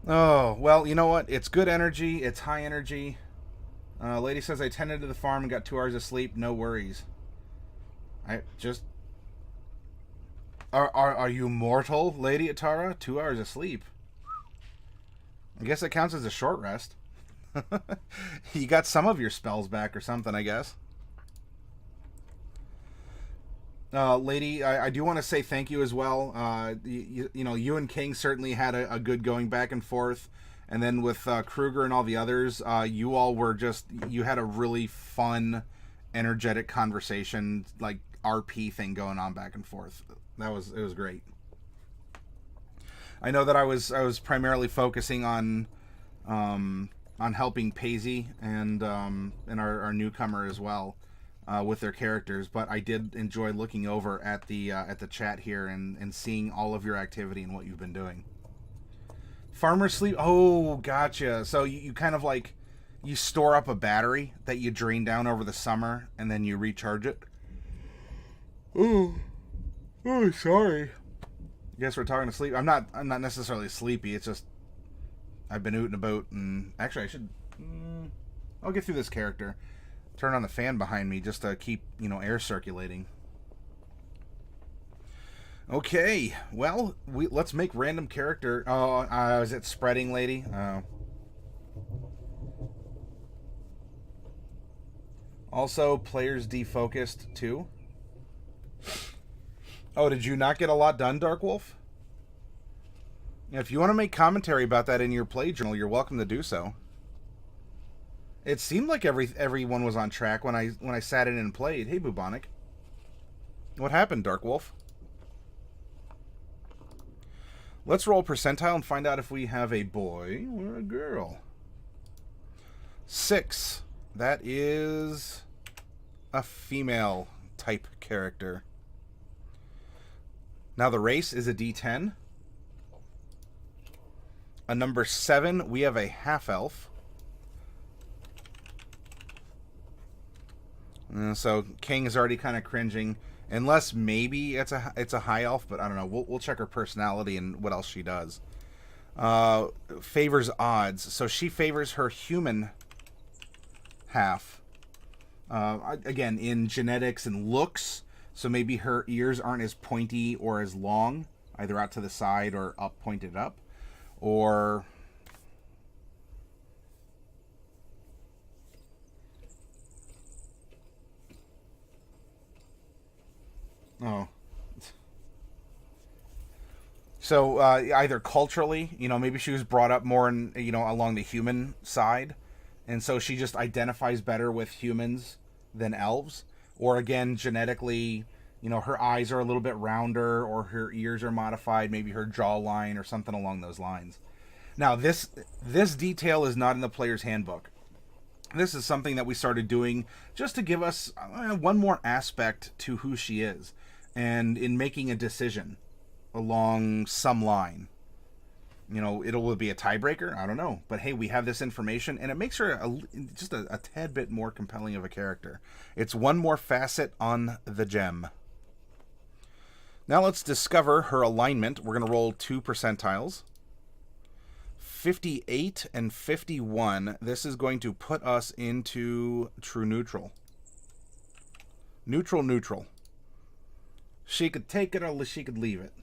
Oh, well, you know what? It's good energy. It's high energy. Lady says I tended to the farm and got 2 hours of sleep. No worries. I just... Are you mortal, Lady Atara? 2 hours of sleep. I guess it counts as a short rest. You got some of your spells back or something, I guess. Lady, I do want to say thank you as well. You know, you and King certainly had a good going back and forth. And then with Kruger and all the others, you all were just, you had a really fun, energetic conversation, like RP thing going on back and forth. It was great. I know that I was primarily focusing on helping Paisley and our newcomer as well with their characters. But I did enjoy looking over at the chat here and seeing all of your activity and what you've been doing. Farmer sleep. Oh, gotcha. So you kind of like you store up a battery that you drain down over the summer and then you recharge it. Oh, oh, sorry. Guess we're talking to sleep. I'm not necessarily sleepy. It's just I've been ooting about, and actually I should. I'll get through this character. Turn on the fan behind me just to keep air circulating. Okay, well let's make random character. Oh, is it spreading, lady? Also, players defocused too. Oh, did you not get a lot done, Dark Wolf? If you want to make commentary about that in your play journal, you're welcome to do so. It seemed like everyone was on track when I sat in and played. Hey, Bubonic. What happened, Dark Wolf? Let's roll percentile and find out if we have a boy or a girl. 6. That is a female type character. Now the race is a D10. A number 7, we have a half-elf. So King is already kind of cringing. Unless maybe it's a high elf, but I don't know. We'll check her personality and what else she does. Favors odds. So she favors her human half. Again, in genetics and looks. So maybe her ears aren't as pointy or as long, either out to the side or up, pointed up. Or oh, so either culturally, maybe she was brought up more in along the human side, and so she just identifies better with humans than elves. Or again, genetically, her eyes are a little bit rounder, or her ears are modified, maybe her jawline or something along those lines. Now, this detail is not in the player's handbook. This is something that we started doing just to give us one more aspect to who she is, and in making a decision along some line. It'll be a tiebreaker. I don't know, but hey, we have this information, and it makes her just a tad bit more compelling of a character. It's one more facet on the gem. Now let's discover her alignment. We're going to roll 2 percentiles. 58 and 51. This is going to put us into true neutral. Neutral. She could take it or she could leave it.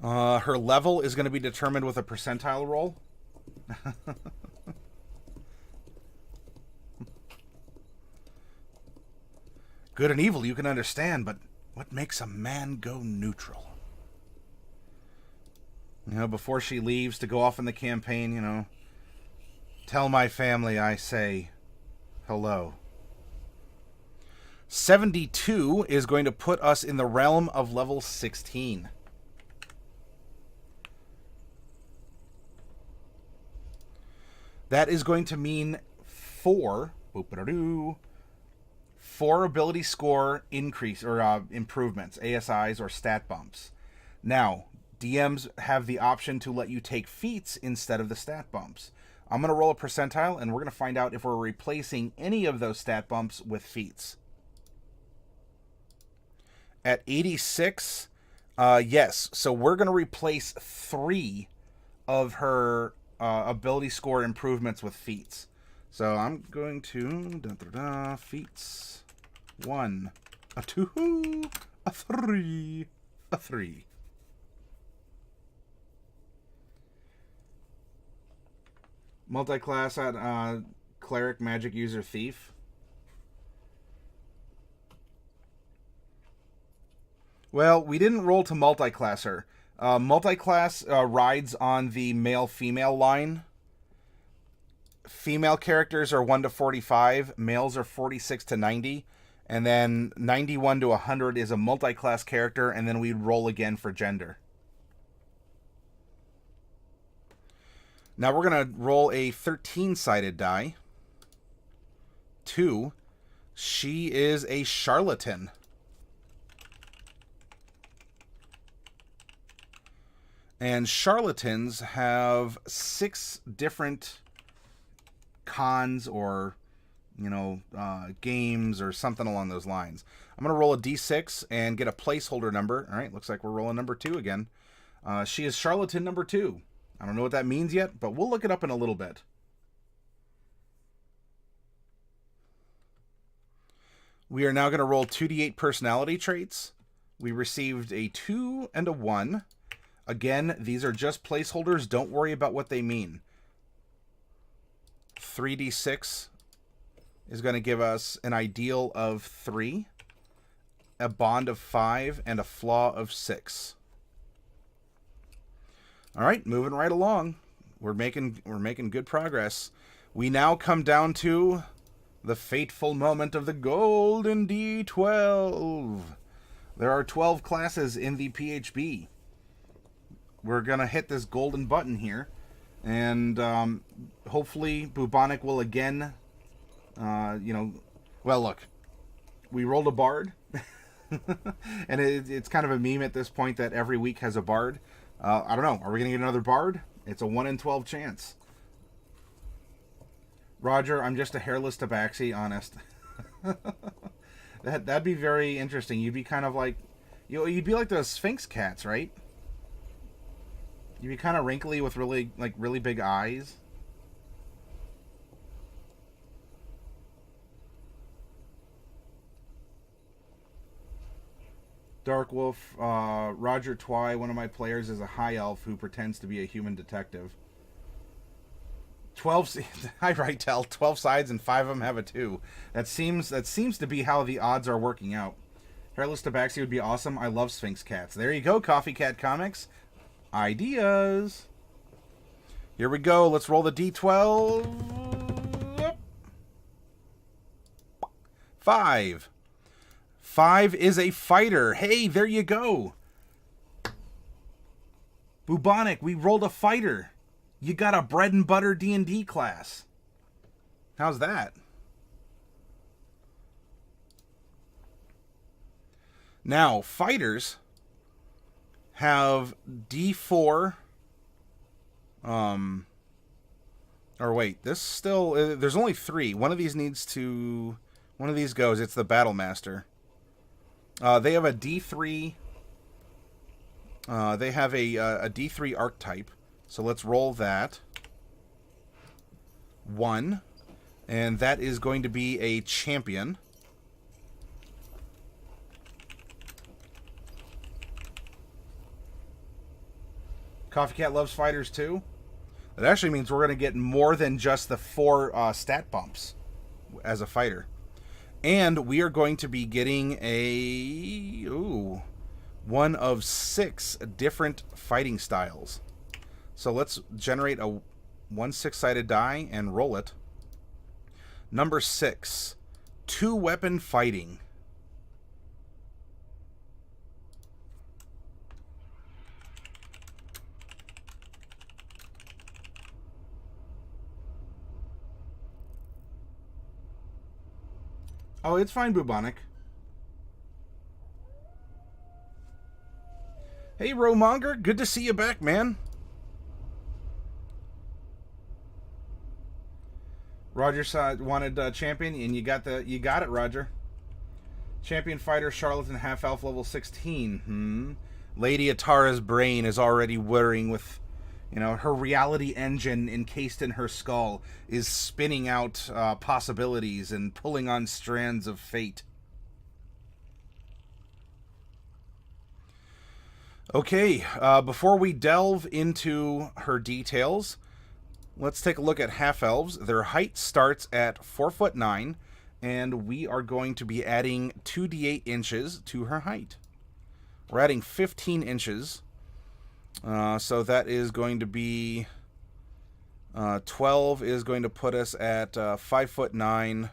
Her level is going to be determined with a percentile roll. Good and evil you can understand, but what makes a man go neutral? Before she leaves to go off in the campaign, tell my family I say hello. 72 is going to put us in the realm of level 16. That is going to mean 4 ability score increase or improvements, ASIs or stat bumps. Now, DMs have the option to let you take feats instead of the stat bumps. I'm going to roll a percentile, and we're going to find out if we're replacing any of those stat bumps with feats. At 86, yes. So we're going to replace 3 of her ability score improvements with feats. So I'm going to feats 1, a 2, a 3, a 3. Multi-class at cleric, magic user, thief. Well, we didn't roll to multi-class her. Multi-class rides on the male-female line. Female characters are 1 to 45. Males are 46 to 90. And then 91 to 100 is a multi-class character, and then we roll again for gender. Now we're going to roll a 13-sided die. 2. She is a Charlatan. And Charlatans have 6 different cons or, games or something along those lines. I'm going to roll a d6 and get a placeholder number. All right, looks like we're rolling number 2 again. She is Charlatan number 2. I don't know what that means yet, but we'll look it up in a little bit. We are now going to roll 2d8 personality traits. We received a 2 and a 1. Again, these are just placeholders. Don't worry about what they mean. 3d6 is going to give us an ideal of 3, a bond of 5, and a flaw of 6. All right, moving right along. We're making good progress. We now come down to the fateful moment of the golden D12. There are 12 classes in the PHB. We're going to hit this golden button here. And hopefully Bubonic will again, well, look, we rolled a bard. And it's kind of a meme at this point that every week has a bard. I don't know. Are we going to get another bard? It's a 1 in 12 chance. Roger, I'm just a hairless tabaxi, honest. That'd be very interesting. You'd be kind of like, you'd be like those Sphinx cats, right? You'd be kind of wrinkly with really big eyes. Dark Wolf, Roger Twy, one of my players, is a high elf who pretends to be a human detective. 12, hi Rightel, 12 sides and 5 of them have a 2. That seems to be how the odds are working out. Hairless Tabaxi would be awesome. I love Sphinx cats. There you go, Coffee Cat Comics. Ideas. Here we go. Let's roll the D12. 5. 5 is a fighter. Hey, there you go. Bubonic, we rolled a fighter. You got a bread and butter D&D class. How's that? Now, fighters have D4. Or wait, this still... there's only 3. One of these needs to... One of these goes. It's the Battle Master. They have a D3... they have a D3 archetype. So let's roll that. 1. And that is going to be a champion. Coffee Cat loves fighters too. That actually means we're going to get more than just the 4 stat bumps as a fighter. And we are going to be getting one of 6 different fighting styles. So let's generate a 1 6-sided die and roll it. Number 6, 2-weapon fighting. Oh, it's fine, Bubonic. Hey, Romonger, good to see you back, man. Roger wanted champion, and you got it, Roger. Champion fighter, Charlatan, half-elf, level 16. Lady Atara's brain is already whirring with, her reality engine encased in her skull is spinning out possibilities and pulling on strands of fate. Okay, before we delve into her details, let's take a look at half-elves. Their height starts at 4'9", and we are going to be adding 2d8 inches to her height. We're adding 15 inches, so that is going to be 12 is going to put us at 5'9",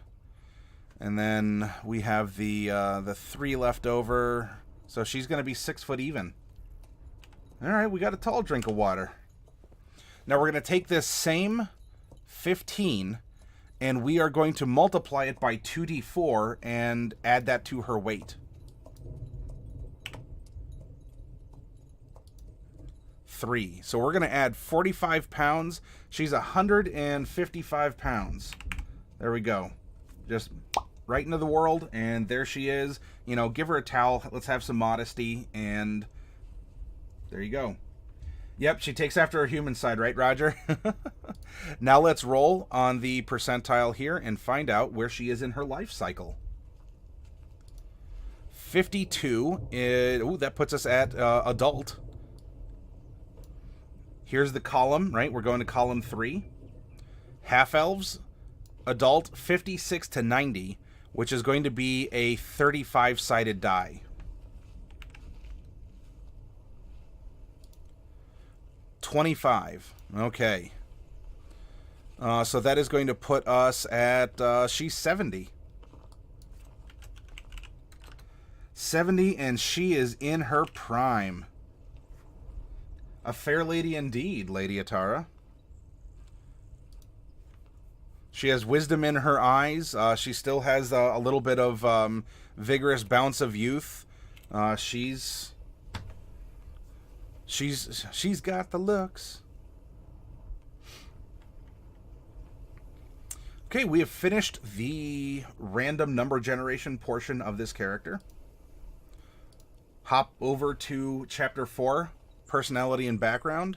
and then we have the 3 left over, so she's going to be 6 foot even. All right, we got a tall drink of water. Now we're going to take this same 15, and we are going to multiply it by 2d4 and add that to her weight. 3. So we're going to add 45 pounds. She's 155 pounds. There we go. Just right into the world, and there she is. Give her a towel. Let's have some modesty, and there you go. Yep, she takes after her human side, right, Roger? Now let's roll on the percentile here and find out where she is in her life cycle. 52. That puts us at adult. Here's the column, right? We're going to column 3. Half-elves, adult, 56 to 90, which is going to be a 35-sided die. 25. Okay. So that is going to put us at, she's 70. 70, and she is in her prime. A fair lady indeed, Lady Atara. She has wisdom in her eyes. She still has a little bit of vigorous bounce of youth. She's got the looks. Okay, we have finished the random number generation portion of this character. Hop over to Chapter 4, Personality and Background,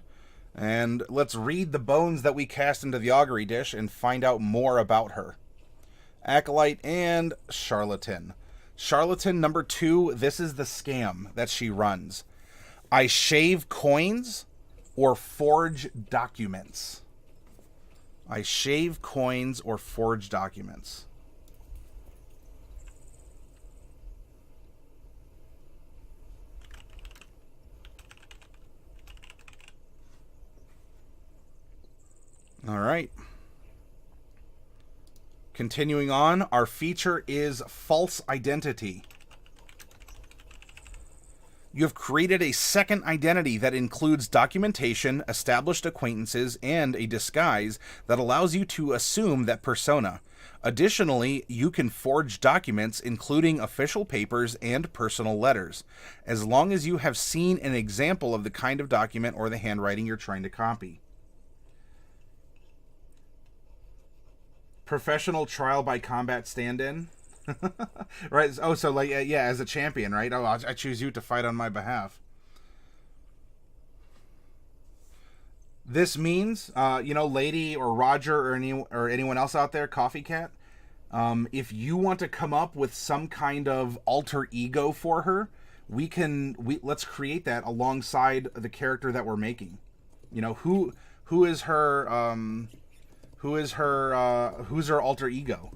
and let's read the bones that we cast into the augury dish and find out more about her. Acolyte and Charlatan. Charlatan number 2, this is the scam that she runs. I shave coins or forge documents. I shave coins or forge documents. All right. Continuing on, our feature is false identity. You have created a second identity that includes documentation, established acquaintances, and a disguise that allows you to assume that persona. Additionally, you can forge documents, including official papers and personal letters, as long as you have seen an example of the kind of document or the handwriting you're trying to copy. Professional trial by combat stand-in. Right. Oh, so like, yeah, as a champion, right? Oh, I choose you to fight on my behalf. This means, Lady or Roger or anyone else out there, Coffee Cat, if you want to come up with some kind of alter ego for her, let's create that alongside the character that we're making. Who's her alter ego?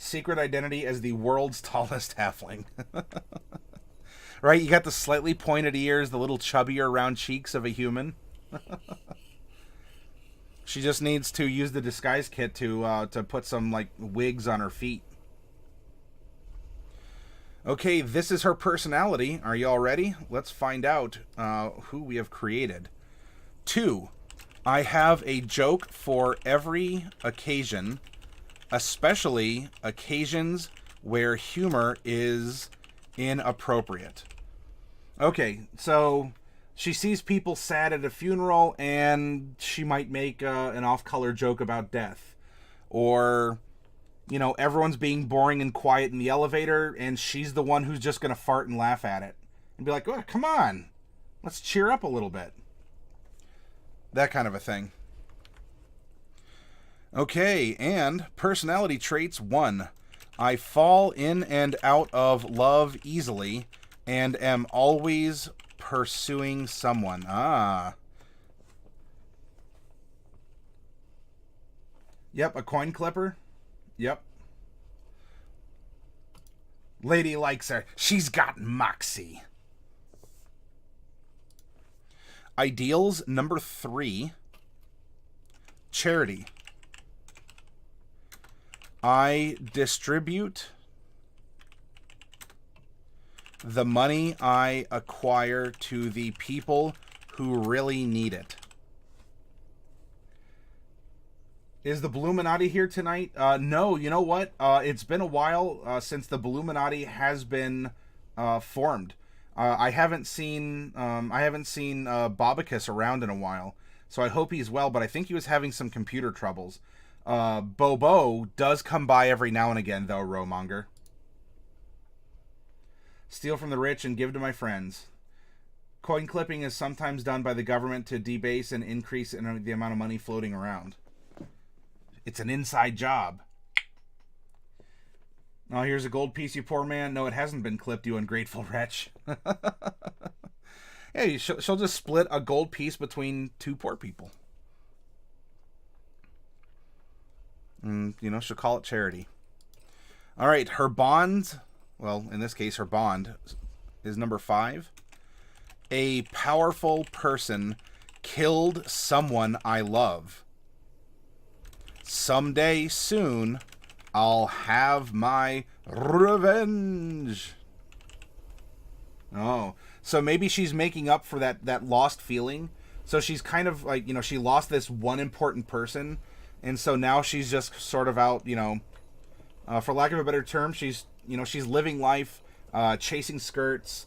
Secret identity as the world's tallest halfling. Right? You got the slightly pointed ears, the little chubbier round cheeks of a human. She just needs to use the disguise kit to put some like wigs on her feet. Okay, this is her personality. Are you all ready? Let's find out who we have created. 2. I have a joke for every occasion, especially occasions where humor is inappropriate. Okay, so she sees people sad at a funeral and she might make an off-color joke about death. Or, you know, everyone's being boring and quiet in the elevator, and she's the one who's just going to fart and laugh at it. And be like, oh, come on. Let's cheer up a little bit. That kind of a thing. Okay, and personality traits 1. I fall in and out of love easily and am always pursuing someone. Ah. Yep, a coin clipper. Yep. Lady likes her. She's got moxie. Ideals number 3. Charity. I distribute the money I acquire to the people who really need it. Is the Bluminati here tonight? No, you know what? It's been a while since the Bluminati has been formed. I haven't seen Bobicus around in a while, so I hope he's well. But I think he was having some computer troubles. Bobo does come by every now and again, though. Rowmonger. Steal from the rich and give to my friends. Coin clipping is sometimes done by the government to debase and increase the amount of money floating around. It's an inside job. Oh, here's a gold piece, you poor man. No, it hasn't been clipped, you ungrateful wretch. Hey, she'll just split a gold piece between 2 poor people. And, you know, she'll call it charity. All right, her bond, well, in this case, her bond is number 5. A powerful person killed someone I love. Someday soon, I'll have my revenge. Oh, so maybe she's making up for that lost feeling. So she's kind of like, you know, she lost this one important person. And so now she's just sort of out, you know, for lack of a better term, she's living life, chasing skirts.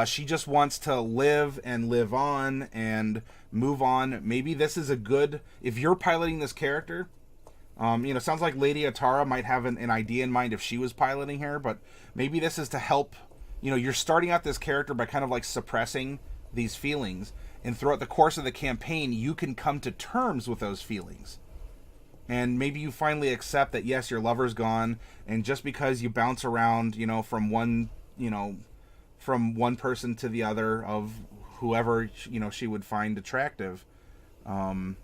She just wants to live and live on and move on. Maybe this is a good, if you're piloting this character, you know, sounds like Lady Atara might have an idea in mind if she was piloting her, but maybe this is to help, you know, you're starting out this character by kind of like suppressing these feelings, and throughout the course of the campaign, you can come to terms with those feelings. And maybe you finally accept that, yes, your lover's gone, and just because you bounce around, you know, from one person to the other of whoever, you know, she would find attractive, you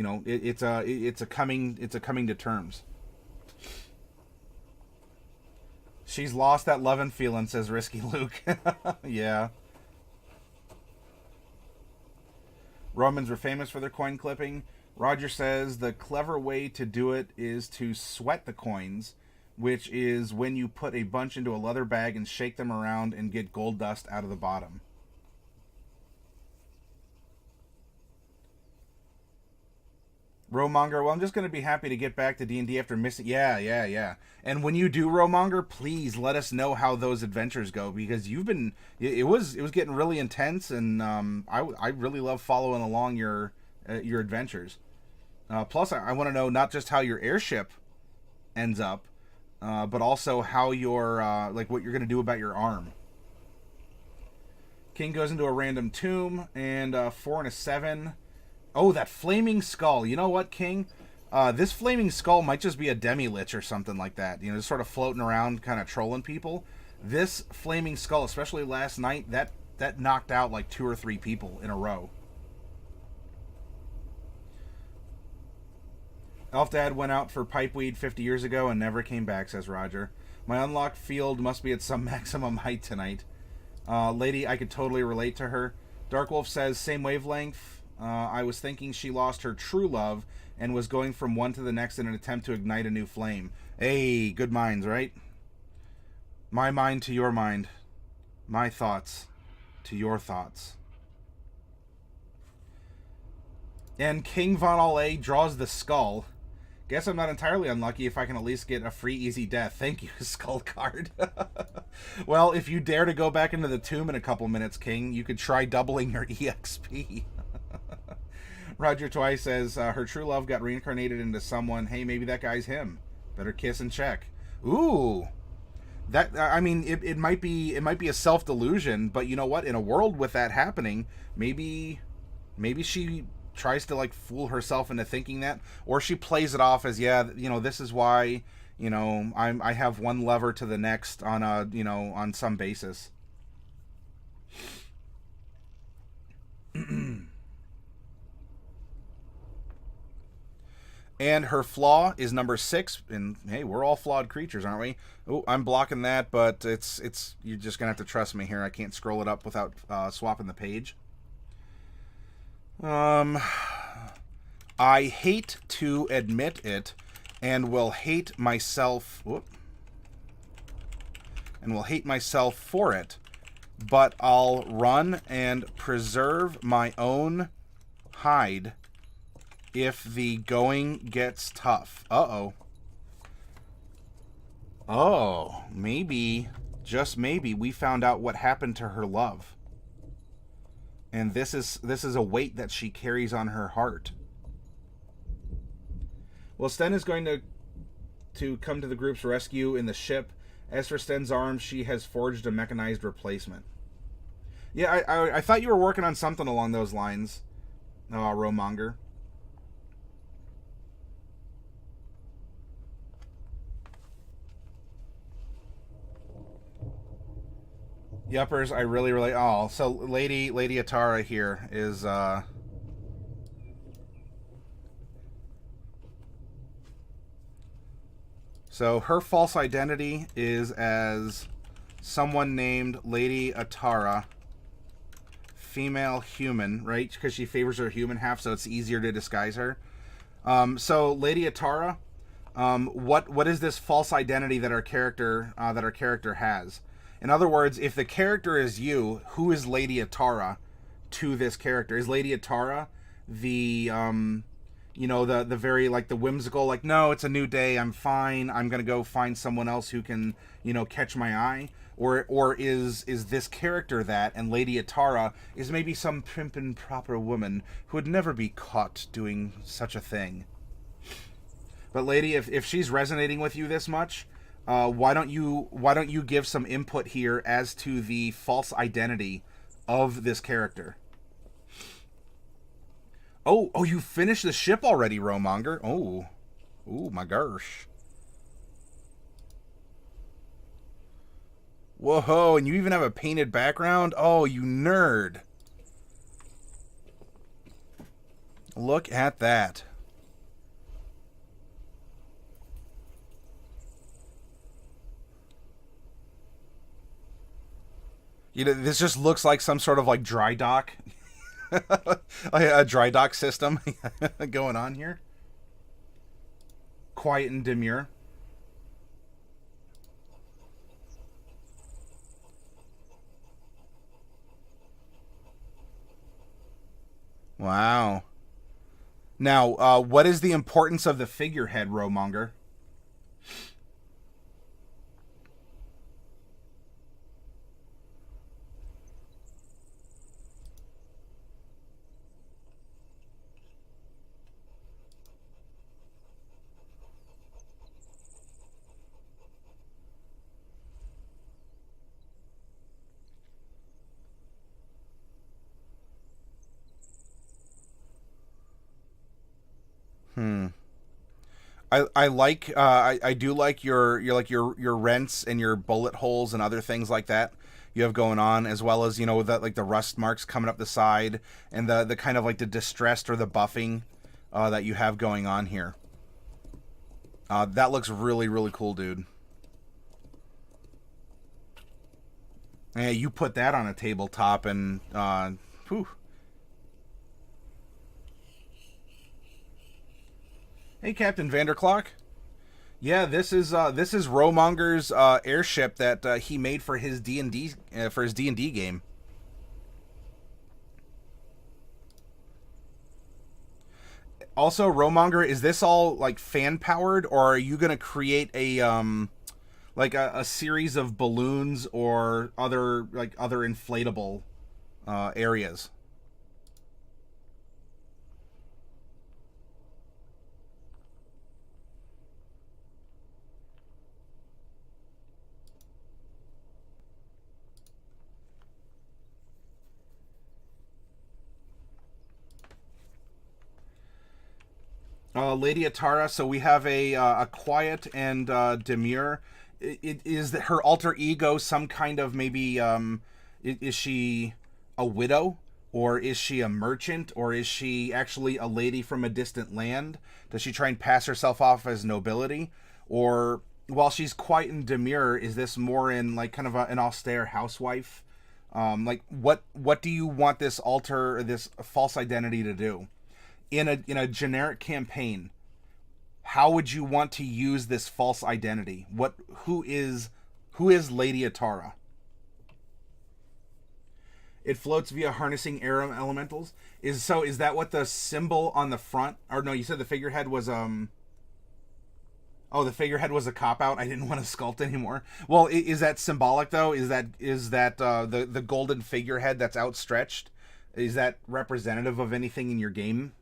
know, it's a coming to terms. She's lost that lovin' feeling, says Risky Luke. Yeah. Romans were famous for their coin clipping. Roger says the clever way to do it is to sweat the coins, which is when you put a bunch into a leather bag and shake them around and get gold dust out of the bottom. Rowmonger, well, I'm just going to be happy to get back to D&D after missing... Yeah. And when you do, Rowmonger, please let us know how those adventures go, because you've been... It was getting really intense, and I really love following along your adventures. Plus, I want to know not just how your airship ends up, but also how your... like, what you're going to do about your arm. King goes into a random tomb, and 4 and a 7... Oh, that flaming skull. You know what, King? This flaming skull might just be a demi-lich or something like that. You know, just sort of floating around, kind of trolling people. This flaming skull, especially last night, that knocked out like 2 or 3 people in a row. Elfdad went out for pipeweed 50 years ago and never came back, says Roger. My unlocked field must be at some maximum height tonight. Lady, I could totally relate to her. Darkwolf says, same wavelength. I was thinking she lost her true love and was going from one to the next in an attempt to ignite a new flame. Hey, good minds, right? My mind to your mind. My thoughts to your thoughts. And King Von Alle draws the skull. Guess I'm not entirely unlucky if I can at least get a free easy death. Thank you, skull card. Well, if you dare to go back into the tomb in a couple minutes, King, you could try doubling your EXP. Roger Twice says her true love got reincarnated into someone. Hey, maybe that guy's him. Better kiss and check. Ooh, that I mean, it might be a self delusion, but you know what? In a world with that happening, maybe she tries to like fool herself into thinking that, or she plays it off as, yeah, you know, this is why, you know, I have one lever to the next on a, you know, on some basis. And her flaw is number 6. And hey, we're all flawed creatures, aren't we? Oh, I'm blocking that, but it's you're just gonna have to trust me here. I can't scroll it up without swapping the page. I hate to admit it, and will hate myself. Whoop, and will hate myself for it. But I'll run and preserve my own hide if the going gets tough. Uh-oh. Oh, maybe, just maybe, we found out what happened to her love. And this is a weight that she carries on her heart. Well, Sten is going to come to the group's rescue in the ship. As for Sten's arm, she has forged a mechanized replacement. Yeah, I thought you were working on something along those lines, Romonger. Yuppers, I really... Oh, so Lady Atara here is... So her false identity is as someone named Lady Atara, female human, right? Because she favors her human half, so it's easier to disguise her. So Lady Atara, what is this false identity that our character has? In other words, if the character is you, who is Lady Atara to this character? Is Lady Atara the you know, the very, like, the whimsical, like, no, it's a new day, I'm fine, I'm gonna go find someone else who can, you know, catch my eye? Or is this character that, and Lady Atara is maybe some prim and proper woman who would never be caught doing such a thing? But Lady, if she's resonating with you this much, why don't you give some input here as to the false identity of this character? Oh, you finished the ship already, Romonger. Oh, my gosh. Whoa, and you even have a painted background? Oh, you nerd. Look at that. You know, this just looks like some sort of, like, dry dock. A dry dock system going on here. Quiet and demure. Wow. Now, what is the importance of the figurehead, Romonger? I do like your rents and your bullet holes and other things like that you have going on, as well as, you know, that, like, the rust marks coming up the side and the kind of like the distressed or the buffing that you have going on here. That looks really, really cool, dude. Yeah, you put that on a tabletop and whew. Hey, Captain Vanderclock. Yeah, this is Romonger's airship that he made for his D&D game. Also, Romonger, is this all, like, fan powered, or are you gonna create a like a series of balloons or other inflatable areas? Lady Atara. So we have a quiet and demure. Is that her alter ego some kind of maybe? Is she a widow, or is she a merchant, or is she actually a lady from a distant land? Does she try and pass herself off as nobility, or while she's quiet and demure, is this more in like kind of an austere housewife? Like what do you want this alter or this false identity to do in a generic campaign? How would you want to use this false identity? Who is Lady Atara? It floats via harnessing air elementals. Is that what the symbol on the front? Or no, you said the figurehead was Oh, the figurehead was a cop-out. I didn't want to sculpt anymore. Well, is that symbolic, though? Is that the golden figurehead that's outstretched? Is that representative of anything in your game?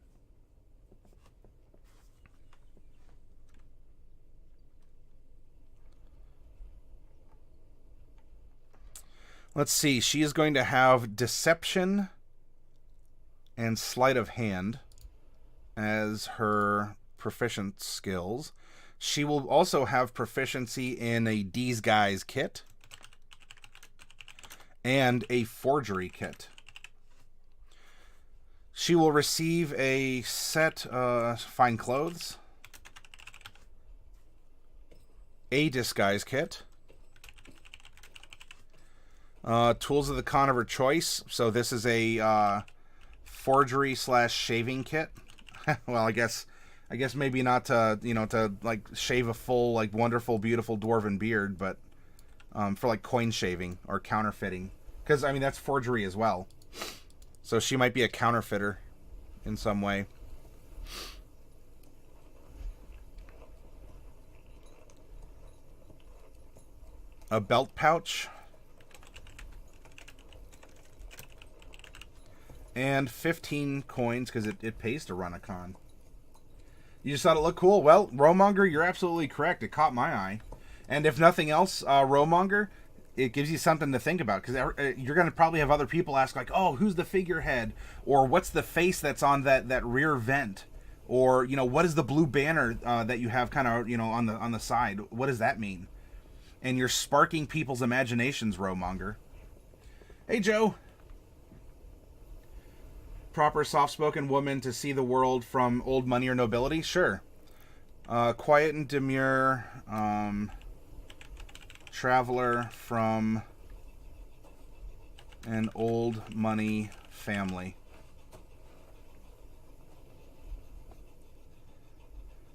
Let's see. She is going to have Deception and Sleight of Hand as her proficient skills. She will also have Proficiency in a Disguise kit and a Forgery kit. She will receive a set Fine Clothes, a Disguise kit, Tools of the Con of her choice. So this is a Forgery / shaving kit. Well, I guess maybe not to, to like shave a full, like wonderful, beautiful dwarven beard, but for like coin shaving or counterfeiting. Because, I mean, that's forgery as well. So she might be a counterfeiter in some way. A belt pouch. And 15 coins, because it pays to run a con. You just thought it looked cool? Well, Rowmonger, you're absolutely correct. It caught my eye. And if nothing else, Rowmonger, it gives you something to think about. Because you're going to probably have other people ask, like, oh, who's the figurehead? Or what's the face that's on that rear vent? Or, what is the blue banner that you have kind of, on the side? What does that mean? And you're sparking people's imaginations, Rowmonger. Hey, Joe. Proper soft-spoken woman to see the world from old money or nobility? Sure. Quiet and demure. Traveler from an old money family.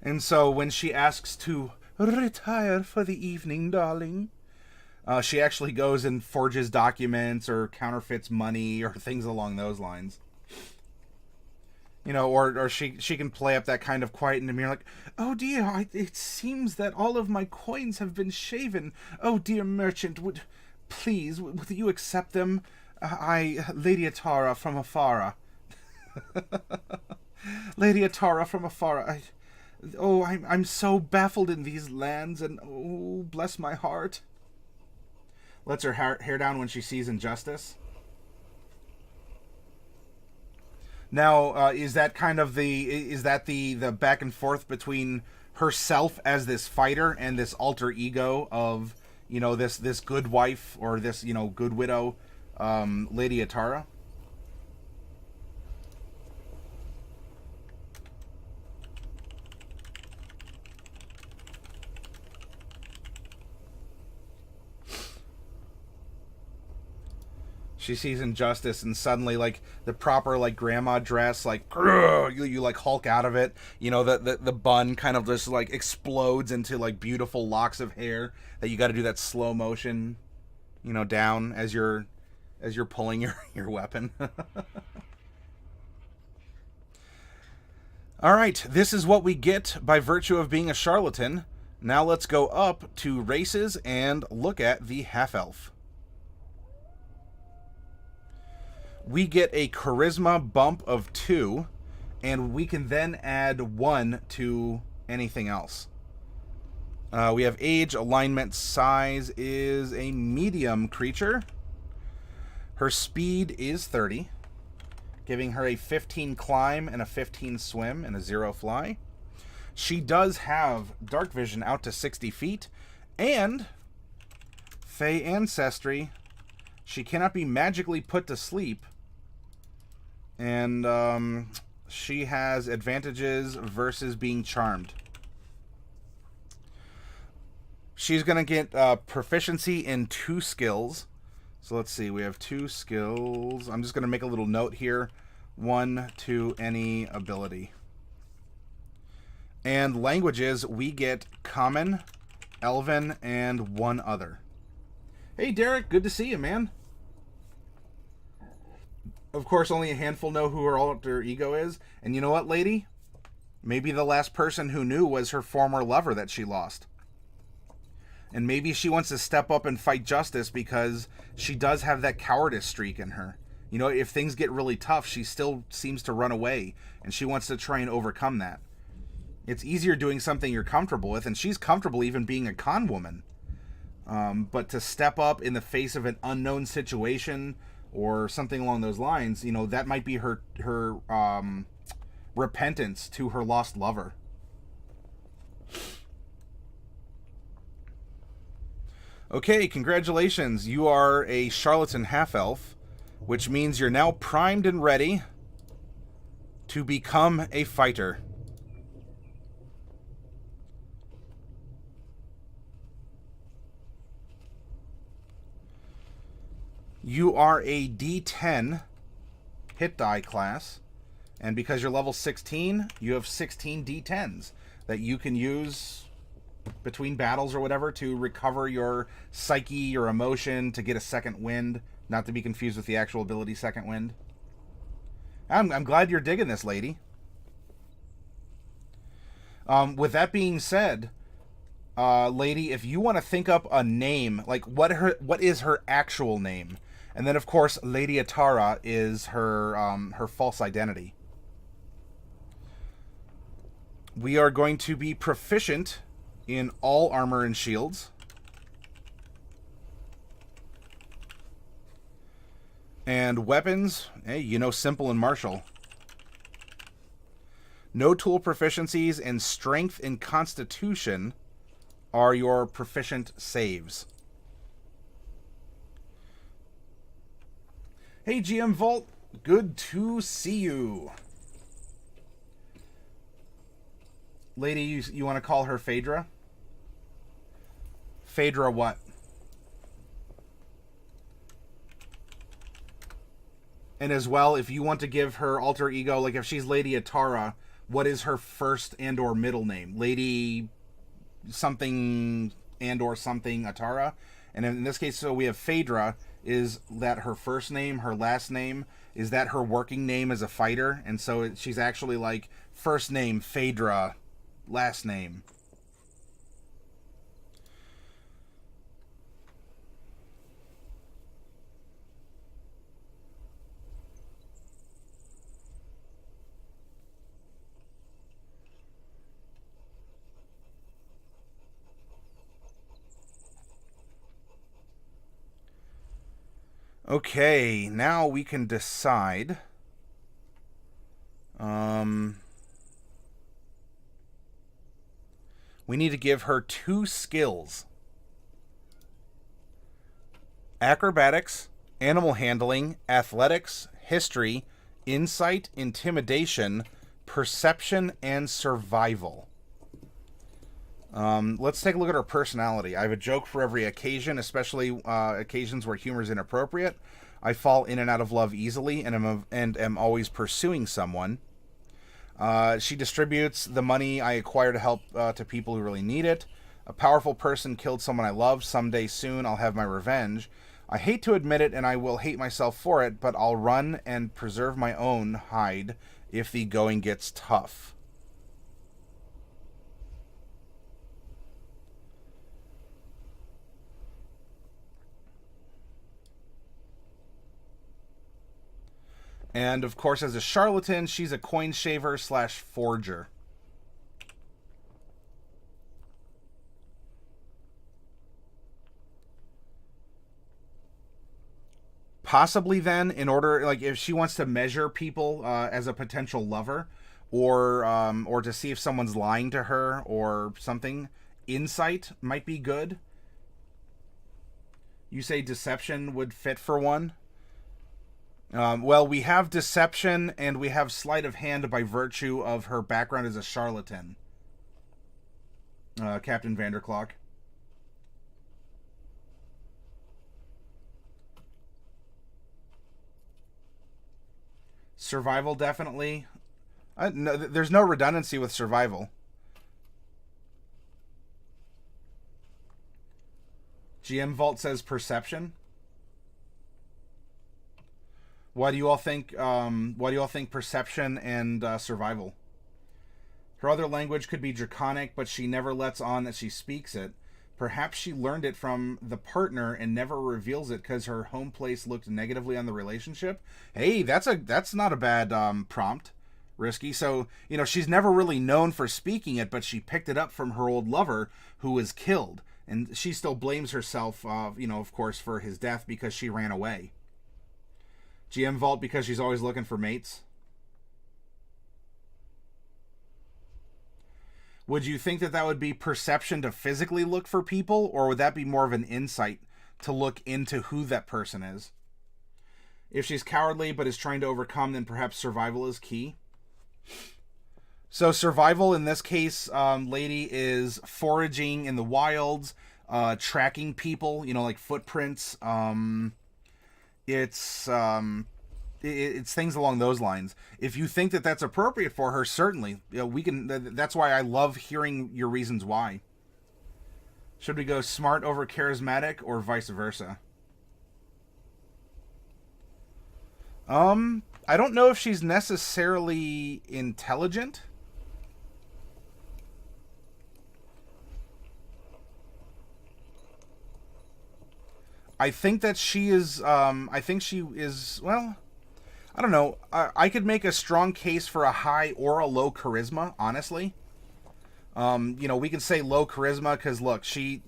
And so when she asks to retire for the evening, darling, she actually goes and forges documents or counterfeits money or things along those lines. Or she can play up that kind of quiet and demure, like, oh dear, it seems that all of my coins have been shaven. Oh dear merchant, would you accept them? Lady Atara from Afara. Lady Atara from Afara. I'm so baffled in these lands, and oh, bless my heart. Lets her hair down when she sees injustice. Now, is that the back and forth between herself as this fighter and this alter ego of, this good wife or this, good widow, Lady Atara? She sees injustice, and suddenly, like, the proper, like, grandma dress, like, you like Hulk out of it. The bun kind of just like explodes into like beautiful locks of hair that you got to do that slow motion, down as you're pulling your weapon. All right, this is what we get by virtue of being a charlatan. Now let's go up to races and look at the half-elf. We get a charisma bump of 2, and we can then add 1 to anything else. We have age, alignment, size is a medium creature. Her speed is 30, giving her a 15 climb and a 15 swim and a 0 fly. She does have dark vision out to 60 feet, and Fey ancestry. She cannot be magically put to sleep, and she has advantages versus being charmed. She's going to get proficiency in 2 skills. So let's see, we have 2 skills. I'm just going to make a little note here. 1 to any ability. And languages, we get Common, Elven, and 1 other. Hey, Derek, good to see you, man. Of course, only a handful know who her alter ego is. And you know what, lady? Maybe the last person who knew was her former lover that she lost. And maybe she wants to step up and fight justice because she does have that cowardice streak in her. You know, if things get really tough, she still seems to run away, and she wants to try and overcome that. It's easier doing something you're comfortable with, and she's comfortable even being a con woman. But to step up in the face of an unknown situation or something along those lines, you know, that might be her repentance to her lost lover. Okay, congratulations. You are a Charlatan half-elf, which means you're now primed and ready to become a fighter. You are a D10 hit die class, and because you're level 16, you have 16 D10s that you can use between battles or whatever to recover your psyche, your emotion, to get a second wind, not to be confused with the actual ability second wind. I'm glad you're digging this, lady. With that being said, lady, if you want to think up a name, like what is her actual name, and then of course Lady Atara is her false identity. We are going to be proficient in all armor and shields. And weapons, hey, you know, simple and martial. No tool proficiencies, and strength and constitution are your proficient saves. Hey, GM Vault, good to see you. Lady, you want to call her Faedra? Faedra what? And as well, if you want to give her alter ego, like if she's Lady Atara, what is her first and or middle name? Lady something and or something Atara. And in this case, so we have Faedra. Is that her first name, her last name? Is that her working name as a fighter? And so she's actually like first name Faedra, last name. Okay, now we can decide. We need to give her 2 skills. Acrobatics, animal handling, athletics, history, insight, intimidation, perception, and survival. Let's take a look at her personality. I have a joke for every occasion, especially occasions where humor is inappropriate. I fall in and out of love easily and am always pursuing someone. She distributes the money I acquire to help to people who really need it. A powerful person killed someone I love. Someday soon I'll have my revenge. I hate to admit it, and I will hate myself for it, but I'll run and preserve my own hide if the going gets tough. And, of course, as a charlatan, she's a coin shaver / forger. Possibly then, in order, like, if she wants to measure people as a potential lover, or to see if someone's lying to her or something. Insight might be good. You say deception would fit for one? Well, we have deception and we have sleight of hand by virtue of her background as a charlatan. Captain Vanderclock. Survival, definitely. No, there's no redundancy with survival. GM Vault says perception. Why do you all think? Why do you all think perception and survival? Her other language could be Draconic, but she never lets on that she speaks it. Perhaps she learned it from the partner and never reveals it because her home place looked negatively on the relationship. Hey, that's not a bad prompt, Risky. So, you know, she's never really known for speaking it, but she picked it up from her old lover who was killed. And she still blames herself, you know, of course, for his death because she ran away. GM Vault because she's always looking for mates. Would you think that would be perception to physically look for people, or would that be more of an insight to look into who that person is? If she's cowardly but is trying to overcome, then perhaps survival is key. So survival in this case, lady, is foraging in the wilds, tracking people, you know, like footprints. It's things along those lines. If you think that that's appropriate for her, certainly, you know, we can. That's why I love hearing your reasons why. Should we go smart over charismatic or vice versa? I don't know if she's necessarily intelligent. I think that she is, I think she is, well, I don't know. I could make a strong case for a high or a low charisma, honestly. You know, we can say low charisma because, look, she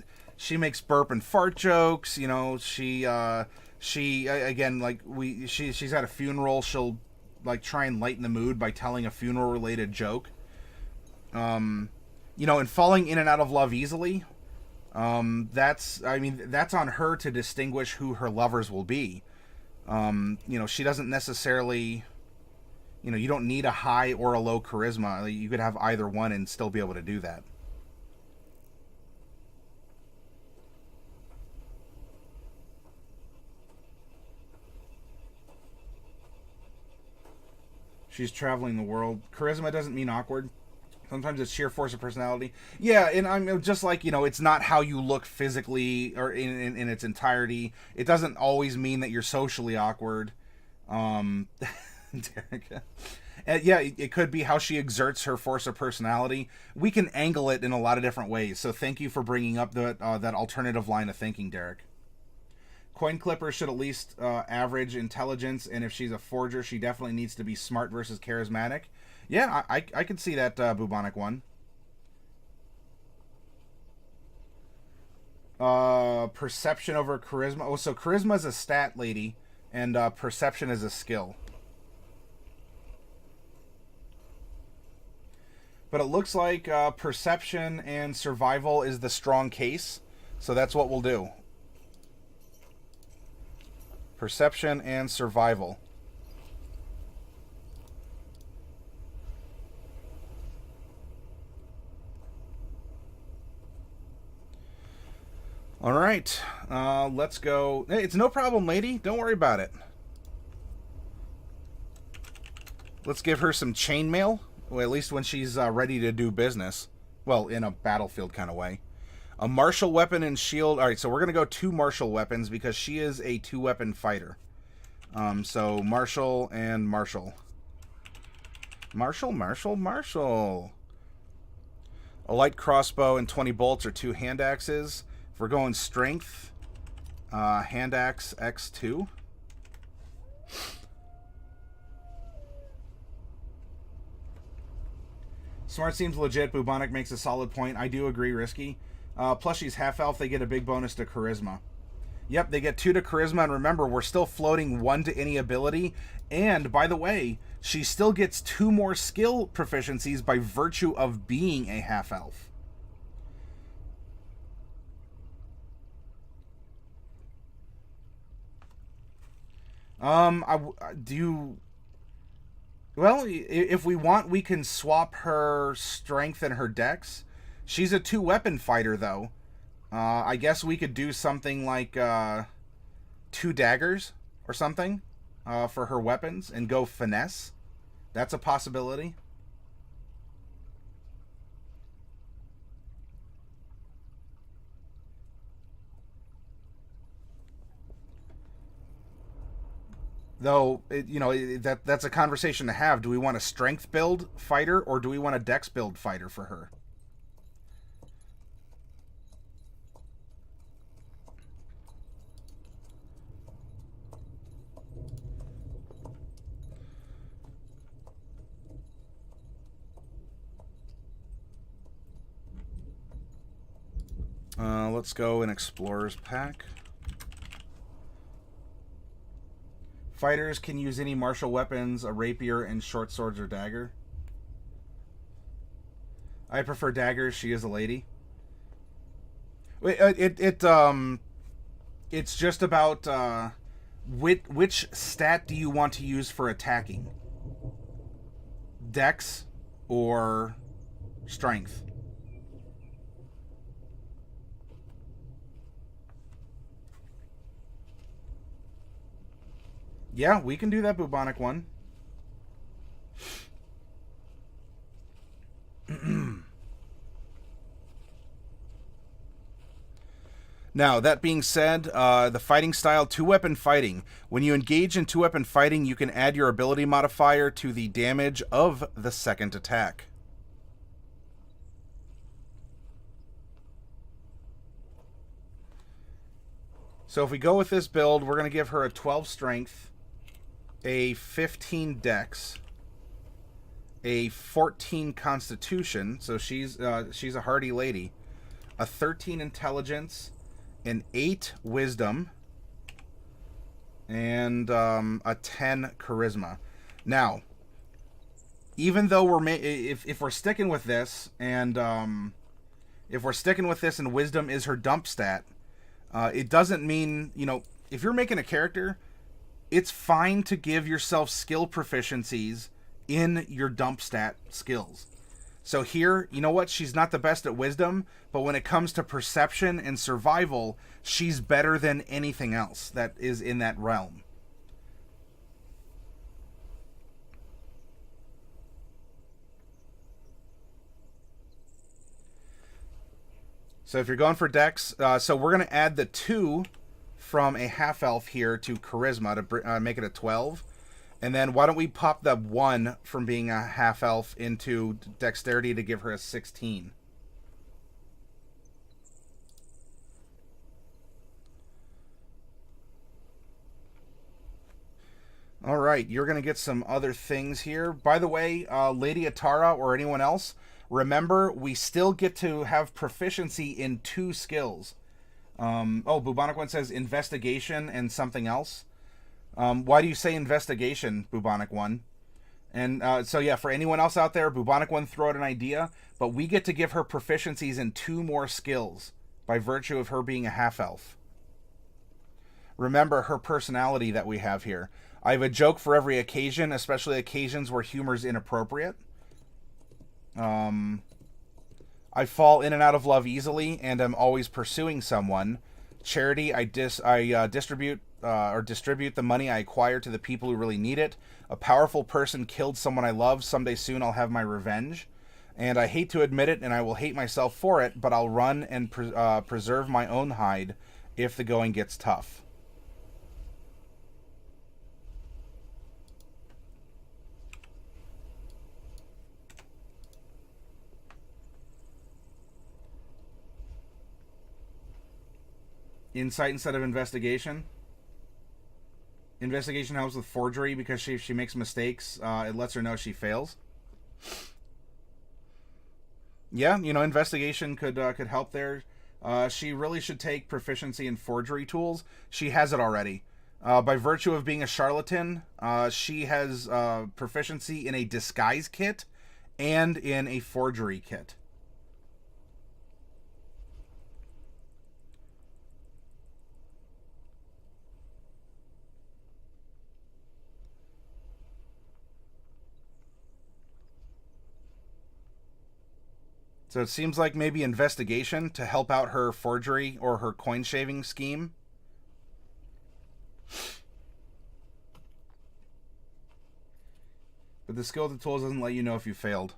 makes burp and fart jokes. You know, she again, like, she's at a funeral. She'll, like, try and lighten the mood by telling a funeral-related joke. You know, and falling in and out of love easily. That's on her to distinguish who her lovers will be. You know, she doesn't necessarily, you know, you don't need a high or a low charisma. You could have either one and still be able to do that. She's traveling the world. Charisma doesn't mean awkward. Sometimes it's sheer force of personality. Yeah, and I'm just like, you know, it's not how you look physically or in its entirety. It doesn't always mean that you're socially awkward. Derek. Yeah, it could be how she exerts her force of personality. We can angle it in a lot of different ways. So thank you for bringing up that alternative line of thinking, Derek. Coin Clipper should at least average intelligence, and if she's a forger, she definitely needs to be smart versus charismatic. Yeah, I can see that bubonic one. Perception over charisma. Oh, so charisma is a stat, lady, and perception is a skill. But it looks like perception and survival is the strong case, so that's what we'll do. Perception and survival. All right, let's go. Hey, it's no problem, lady. Don't worry about it. Let's give her some chainmail, well, at least when she's ready to do business. Well, in a battlefield kind of way. A martial weapon and shield. All right, so we're going to go 2 martial weapons because she is a 2-weapon fighter. So martial and martial. Martial. A light crossbow and 20 bolts are 2 hand axes. If we're going strength, hand axe X2. Smart seems legit. Bubonic makes a solid point. I do agree, Risky. Plus, she's half elf. They get a big bonus to charisma. Yep, they get 2 to charisma, and remember, we're still floating 1 to any ability. And, by the way, she still gets 2 more skill proficiencies by virtue of being a half-elf. Well, if we want, we can swap her strength and her dex. She's a 2-weapon fighter, though. I guess we could do something like 2 daggers or something for her weapons and go finesse. That's a possibility. Though, that's a conversation to have. Do we want a strength build fighter or do we want a dex build fighter for her? Let's go in Explorer's Pack. Fighters can use any martial weapons, a rapier, and short swords or dagger. I prefer daggers. She is a lady. It's just about which stat do you want to use for attacking? Dex or strength? Yeah, we can do that bubonic one. Now, that being said, the fighting style, 2-weapon fighting. When you engage in 2-weapon fighting, you can add your ability modifier to the damage of the second attack. So if we go with this build, we're going to give her a 12 strength, a 15 dex, a 14 constitution, so she's a hardy lady, a 13 intelligence, an 8 wisdom, and a 10 charisma. Now, even though if we're sticking with this, and if we're sticking with this, and wisdom is her dump stat, it doesn't mean, if you're making a character, it's fine to give yourself skill proficiencies in your dump stat skills. So here, you know what? She's not the best at wisdom, but when it comes to perception and survival, she's better than anything else that is in that realm. So if you're going for dex, so we're going to add the 2 from a half-elf here to charisma to make it a 12. And then why don't we pop the 1 from being a half-elf into dexterity to give her a 16. All right, you're going to get some other things here. By the way, Lady Atara or anyone else, remember, we still get to have proficiency in 2 skills. Bubonic One says investigation and something else. Why do you say investigation, Bubonic One? And so yeah, for anyone else out there, Bubonic One throw out an idea, but we get to give her proficiencies in 2 more skills by virtue of her being a half-elf. Remember her personality that we have here. I have a joke for every occasion, especially occasions where humor's inappropriate. I fall in and out of love easily, and I'm always pursuing someone. Charity, I distribute the money I acquire to the people who really need it. A powerful person killed someone I love. Someday soon I'll have my revenge. And I hate to admit it, and I will hate myself for it, but I'll run and preserve my own hide if the going gets tough. Insight instead of investigation. Investigation helps with forgery because if she makes mistakes, it lets her know she fails. Yeah, investigation could help there. She really should take proficiency in forgery tools. She has it already. By virtue of being a charlatan, she has proficiency in a disguise kit and in a forgery kit. So it seems like maybe investigation to help out her forgery or her coin shaving scheme. But the skill of the tools doesn't let you know if you failed.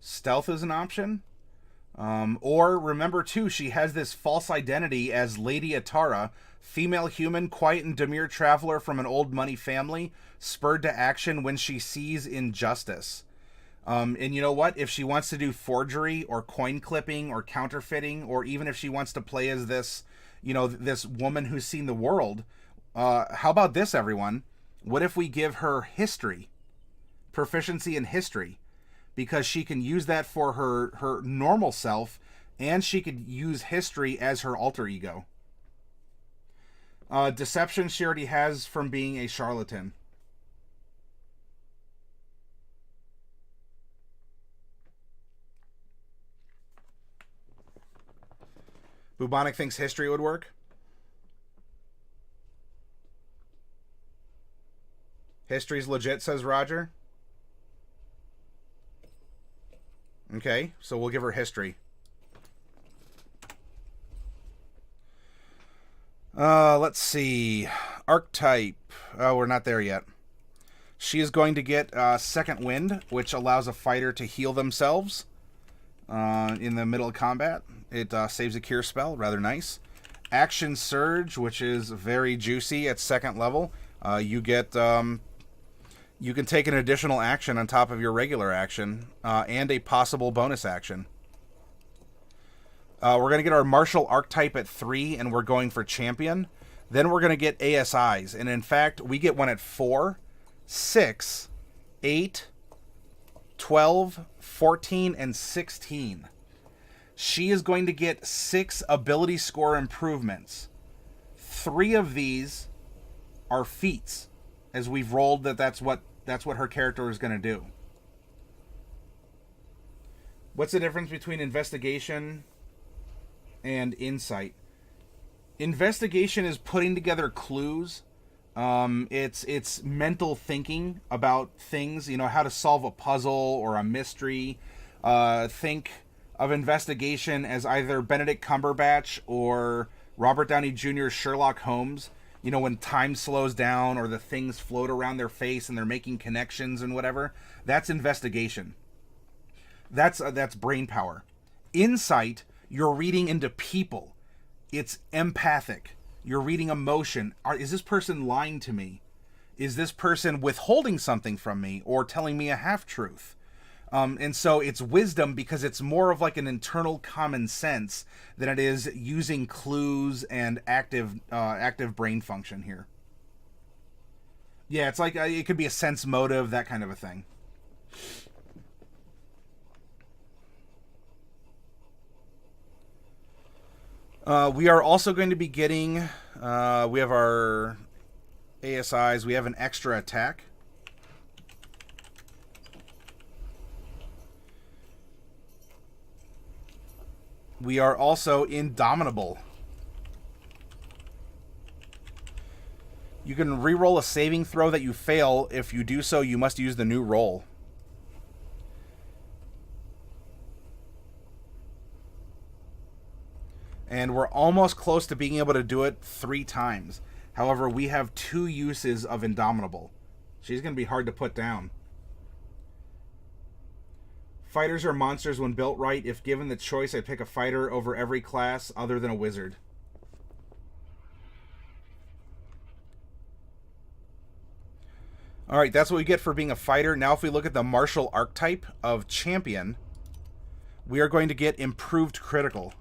Stealth is an option. Or remember too, she has this false identity as Lady Atara, female human, quiet and demure traveler from an old money family, spurred to action when she sees injustice. And you know what? If she wants to do forgery or coin clipping or counterfeiting, or even if she wants to play as this, you know, this woman who's seen the world, how about this, everyone? What if we give her history, proficiency in history? Because she can use that for her normal self, and she could use history as her alter ego. Deception she already has from being a charlatan. Bubonic thinks history would work. History's legit, says Roger. Okay, so we'll give her history. Let's see. Archetype. Oh, we're not there yet. She is going to get Second Wind, which allows a fighter to heal themselves in the middle of combat. It saves a cure spell. Rather nice. Action Surge, which is very juicy at second level. You get... you can take an additional action on top of your regular action, and a possible bonus action. We're going to get our Marshal Archetype at 3, and we're going for Champion. Then we're going to get ASIs, and in fact, we get one at 4, 6, 8, 12, 14, and 16. She is going to get 6 ability score improvements. 3 of these are feats, as we've rolled that's what her character is going to do. What's the difference between investigation and insight? Investigation is putting together clues. It's mental thinking about things, you know, how to solve a puzzle or a mystery. Think of investigation as either Benedict Cumberbatch or Robert Downey Jr.'s Sherlock Holmes. You know, when time slows down or the things float around their face and they're making connections and whatever. That's investigation. That's brain power. Insight, you're reading into people. It's empathic. You're reading emotion. Is this person lying to me? Is this person withholding something from me or telling me a half-truth? And so it's wisdom because it's more of like an internal common sense than it is using clues and active brain function here. Yeah, it's like it could be a sense motive, that kind of a thing. We are also going to be getting, we have our ASIs, we have an extra attack. We are also indomitable. You can re-roll a saving throw that you fail. If you do so, you must use the new roll. And we're almost close to being able to do it 3 times. However, we have 2 uses of indomitable. She's going to be hard to put down. Fighters are monsters when built right. If given the choice, I pick a fighter over every class other than a wizard. Alright, that's what we get for being a fighter. Now if we look at the Marshal Archetype of Champion, we are going to get improved critical.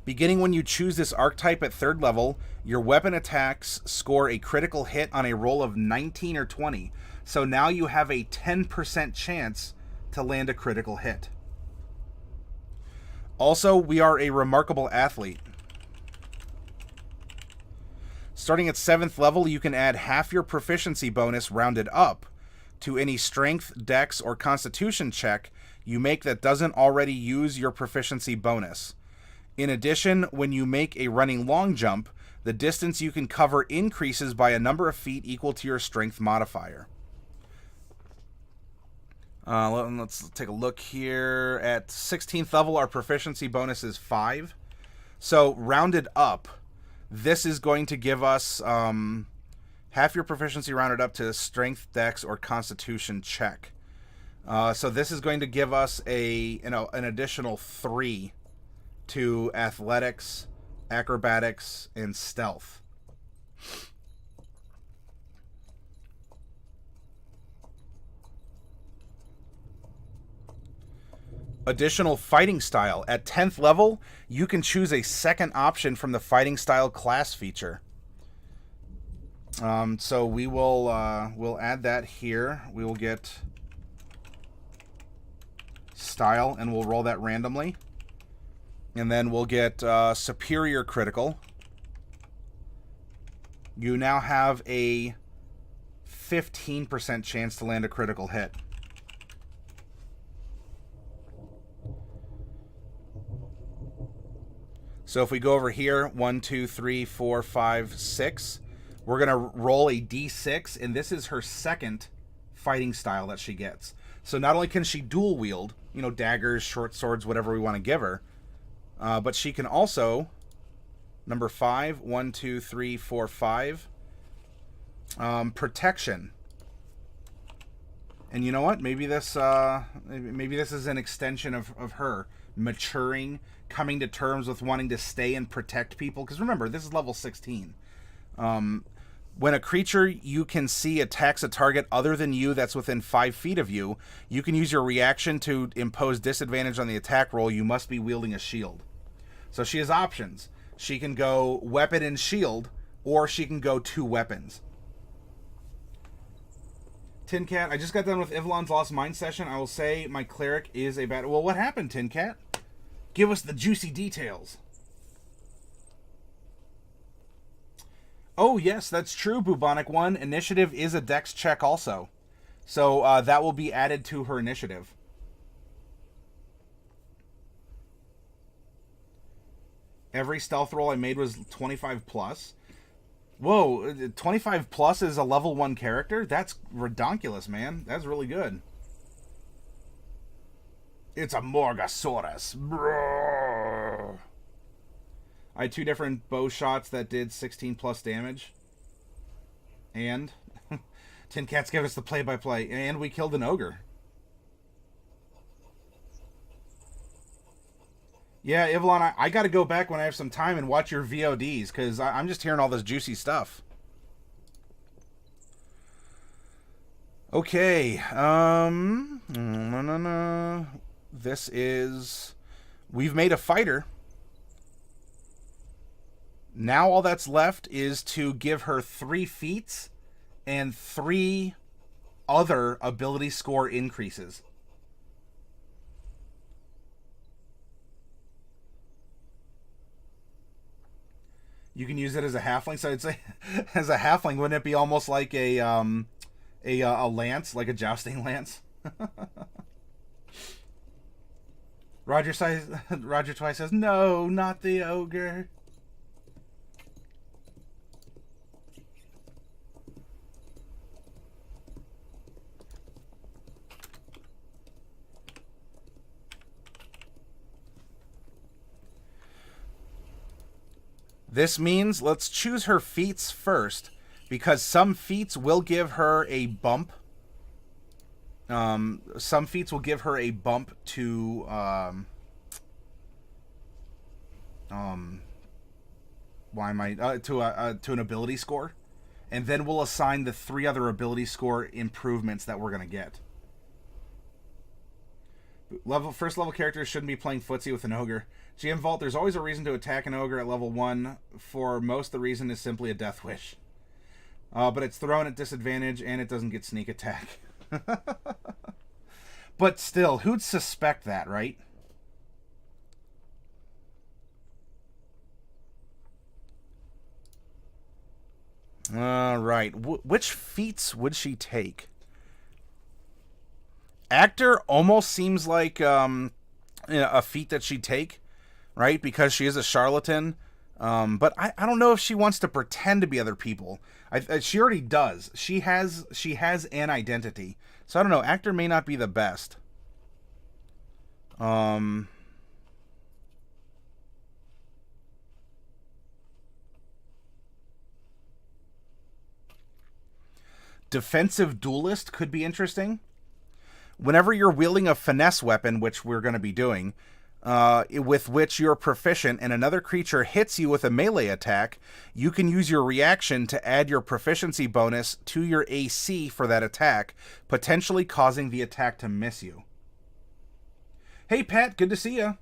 Beginning when you choose this archetype at 3rd level, your weapon attacks score a critical hit on a roll of 19 or 20. So now you have a 10% chance to land a critical hit. Also, we are a remarkable athlete. Starting at 7th level, you can add half your proficiency bonus rounded up to any strength, dex, or constitution check you make that doesn't already use your proficiency bonus. In addition, when you make a running long jump, the distance you can cover increases by a number of feet equal to your strength modifier. Let's take a look here. At 16th level, our proficiency bonus is 5. So, rounded up, this is going to give us half your proficiency rounded up to strength, dex, or constitution check. So this is going to give us an additional 3 to athletics, acrobatics, and stealth. Additional fighting style. At 10th level, you can choose a second option from the fighting style class feature. So we will we'll add that here. We will get style, and we'll roll that randomly. And then we'll get superior critical. You now have a 15% chance to land a critical hit. So if we go over here, 1, 2, 3, 4, 5, 6, we're going to roll a d6, and this is her second fighting style that she gets. So not only can she dual wield, daggers, short swords, whatever we want to give her, but she can also, number 5, 1, 2, 3, 4, 5, protection. And you know what? Maybe this is an extension of her maturing, coming to terms with wanting to stay and protect people. Because remember, this is level 16. When a creature you can see attacks a target other than you that's within 5 feet of you, you can use your reaction to impose disadvantage on the attack roll. You must be wielding a shield. So she has options. She can go weapon and shield, or she can go 2 weapons. Tin Cat, I just got done with Ivlon's Lost Mind session. I will say my cleric is a bad... Well, what happened, Tin Cat? Give us the juicy details. Oh, yes, that's true, Bubonic One. Initiative is a dex check also. So that will be added to her initiative. Every stealth roll I made was 25 plus. Whoa, 25 plus is a level 1 character? That's redonkulous, man. That's really good. It's a Morgosaurus. Brrr. I had 2 different bow shots that did 16 plus damage. And Tin Cats gave us the play-by-play. And we killed an ogre. Yeah, Ivlon, I got to go back when I have some time and watch your VODs, because I'm just hearing all this juicy stuff. Okay. This is... We've made a fighter. Now all that's left is to give her 3 feats and 3 other ability score increases. You can use it as a halfling. So I'd say, as a halfling, wouldn't it be almost like a lance, like a jousting lance? Roger Twice says, "No, not the ogre." This means let's choose her feats first, because some feats will give her a bump. Some feats will give her a bump to to an ability score, and then we'll assign the 3 other ability score improvements that we're gonna get. First level characters shouldn't be playing footsie with an ogre. GM Vault, there's always a reason to attack an ogre at level 1. For most, the reason is simply a death wish. But it's thrown at disadvantage, and it doesn't get sneak attack. But still, who'd suspect that, right? All right. Which feats would she take? Actor almost seems like a feat that she'd take, right? Because she is a charlatan. But I don't know if she wants to pretend to be other people. She already does. She has an identity. So I don't know. Actor may not be the best. Defensive duelist could be interesting. Whenever you're wielding a finesse weapon, which we're going to be doing, with which you're proficient and another creature hits you with a melee attack, you can use your reaction to add your proficiency bonus to your AC for that attack, potentially causing the attack to miss you. Hey, Pat, good to see you.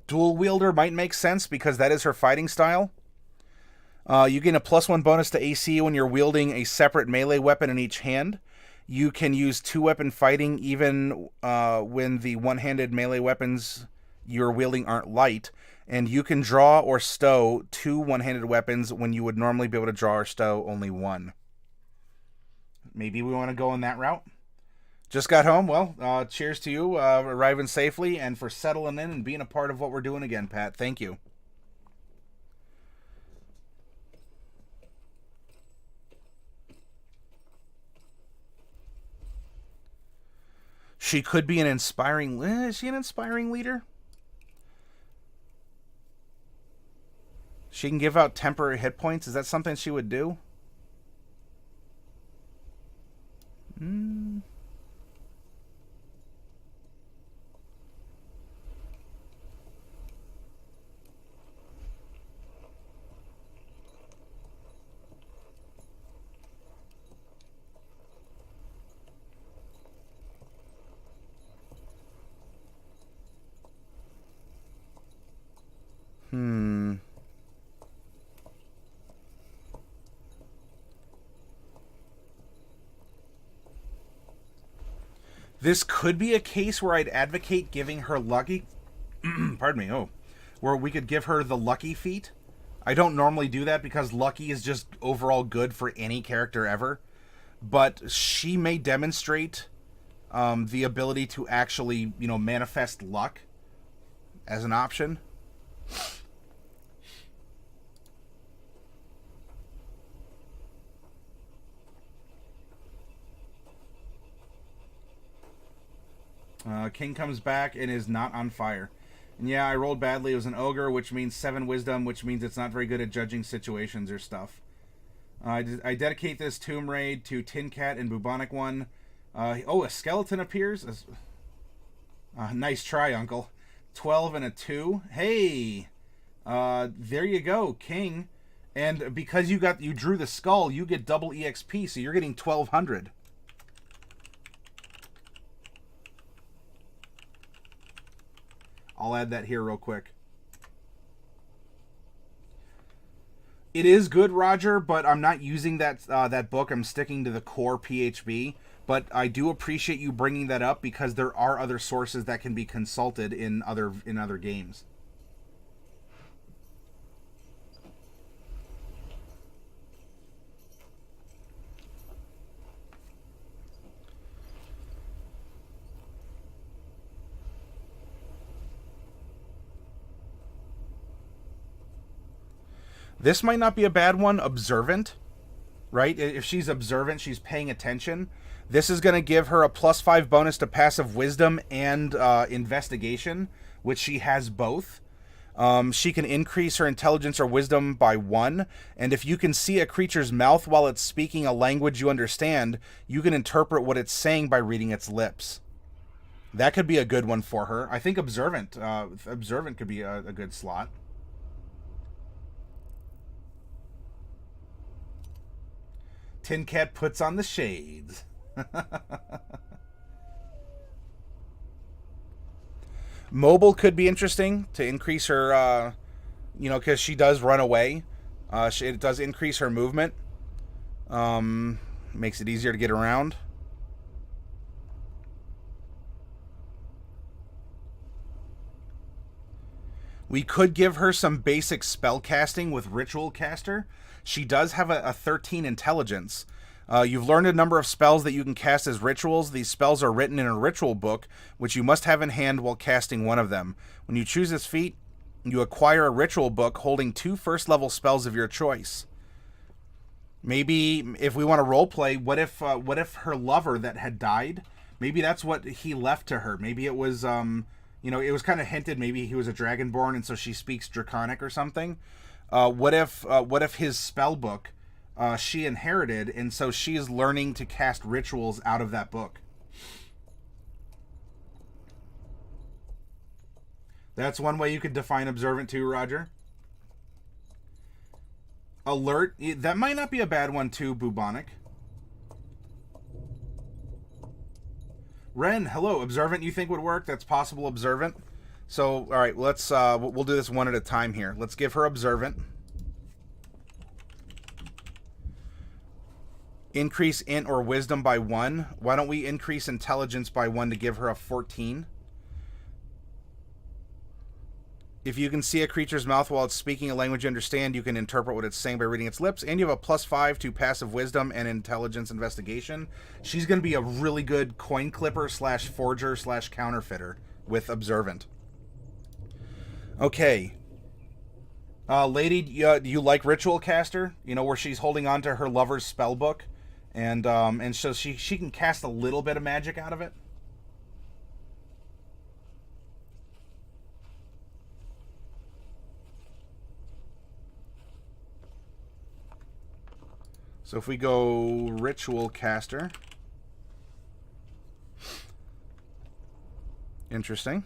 Dual wielder might make sense because that is her fighting style. You gain a +1 bonus to AC when you're wielding a separate melee weapon in each hand. You can use 2-weapon fighting even when the one-handed melee weapons you're wielding aren't light. And you can draw or stow 2 one-handed weapons when you would normally be able to draw or stow only 1. Maybe we want to go in that route. Just got home. Well, cheers to you arriving safely and for settling in and being a part of what we're doing again, Pat. Thank you. She could be an inspiring... Is she an inspiring leader? She can give out temporary hit points. Is that something she would do? This could be a case where I'd advocate giving her lucky... Pardon me. Oh. Where we could give her the lucky feat. I don't normally do that because lucky is just overall good for any character ever. But she may demonstrate the ability to actually, manifest luck as an option. King comes back and is not on fire. And yeah, I rolled badly. It was an ogre, which means 7 wisdom, which means it's not very good at judging situations or stuff. I dedicate this tomb raid to Tin Cat and Bubonic One. A skeleton appears. Nice try, Uncle. 12 and a 2. Hey! There you go, King. And because you drew the skull, you get double EXP, so you're getting 1,200. I'll add that here real quick. It is good, Roger, but I'm not using that book. I'm sticking to the core PHB. But I do appreciate you bringing that up because there are other sources that can be consulted in other games. This might not be a bad one. Observant, right? If she's observant, she's paying attention. This is going to give her a +5 bonus to passive wisdom and investigation, which she has both. She can increase her intelligence or wisdom by 1. And if you can see a creature's mouth while it's speaking a language you understand, you can interpret what it's saying by reading its lips. That could be a good one for her. I think Observant could be a good slot. Tin Cat puts on the shades. Mobile could be interesting to increase her, because she does run away. It does increase her movement. Makes it easier to get around. We could give her some basic spell casting with Ritual Caster. She does have a 13 intelligence. You've learned a number of spells that you can cast as rituals. These spells are written in a ritual book, which you must have in hand while casting one of them. When you choose this feat, you acquire a ritual book holding 2 first-level spells of your choice. Maybe if we want to roleplay, what if her lover that had died, maybe that's what he left to her. Maybe it was, it was kind of hinted maybe he was a dragonborn and so she speaks Draconic or something. What if his spell book she inherited and so she is learning to cast rituals out of that book? That's one way you could define Observant too, Roger. Alert, that might not be a bad one too, Bubonic. Ren, hello. Observant you think would work? That's possible, Observant. So, all right, let's we'll do this one at a time here. Let's give her Observant. Increase int or wisdom by 1. Why don't we increase intelligence by 1 to give her a 14? If you can see a creature's mouth while it's speaking a language you understand, you can interpret what it's saying by reading its lips. And you have a +5 to passive wisdom and intelligence investigation. She's going to be a really good coin clipper / forger / counterfeiter with Observant. Okay. Lady, you like Ritual Caster? You know, where she's holding on to her lover's spell book. And so she can cast a little bit of magic out of it. So if we go Ritual Caster. Interesting.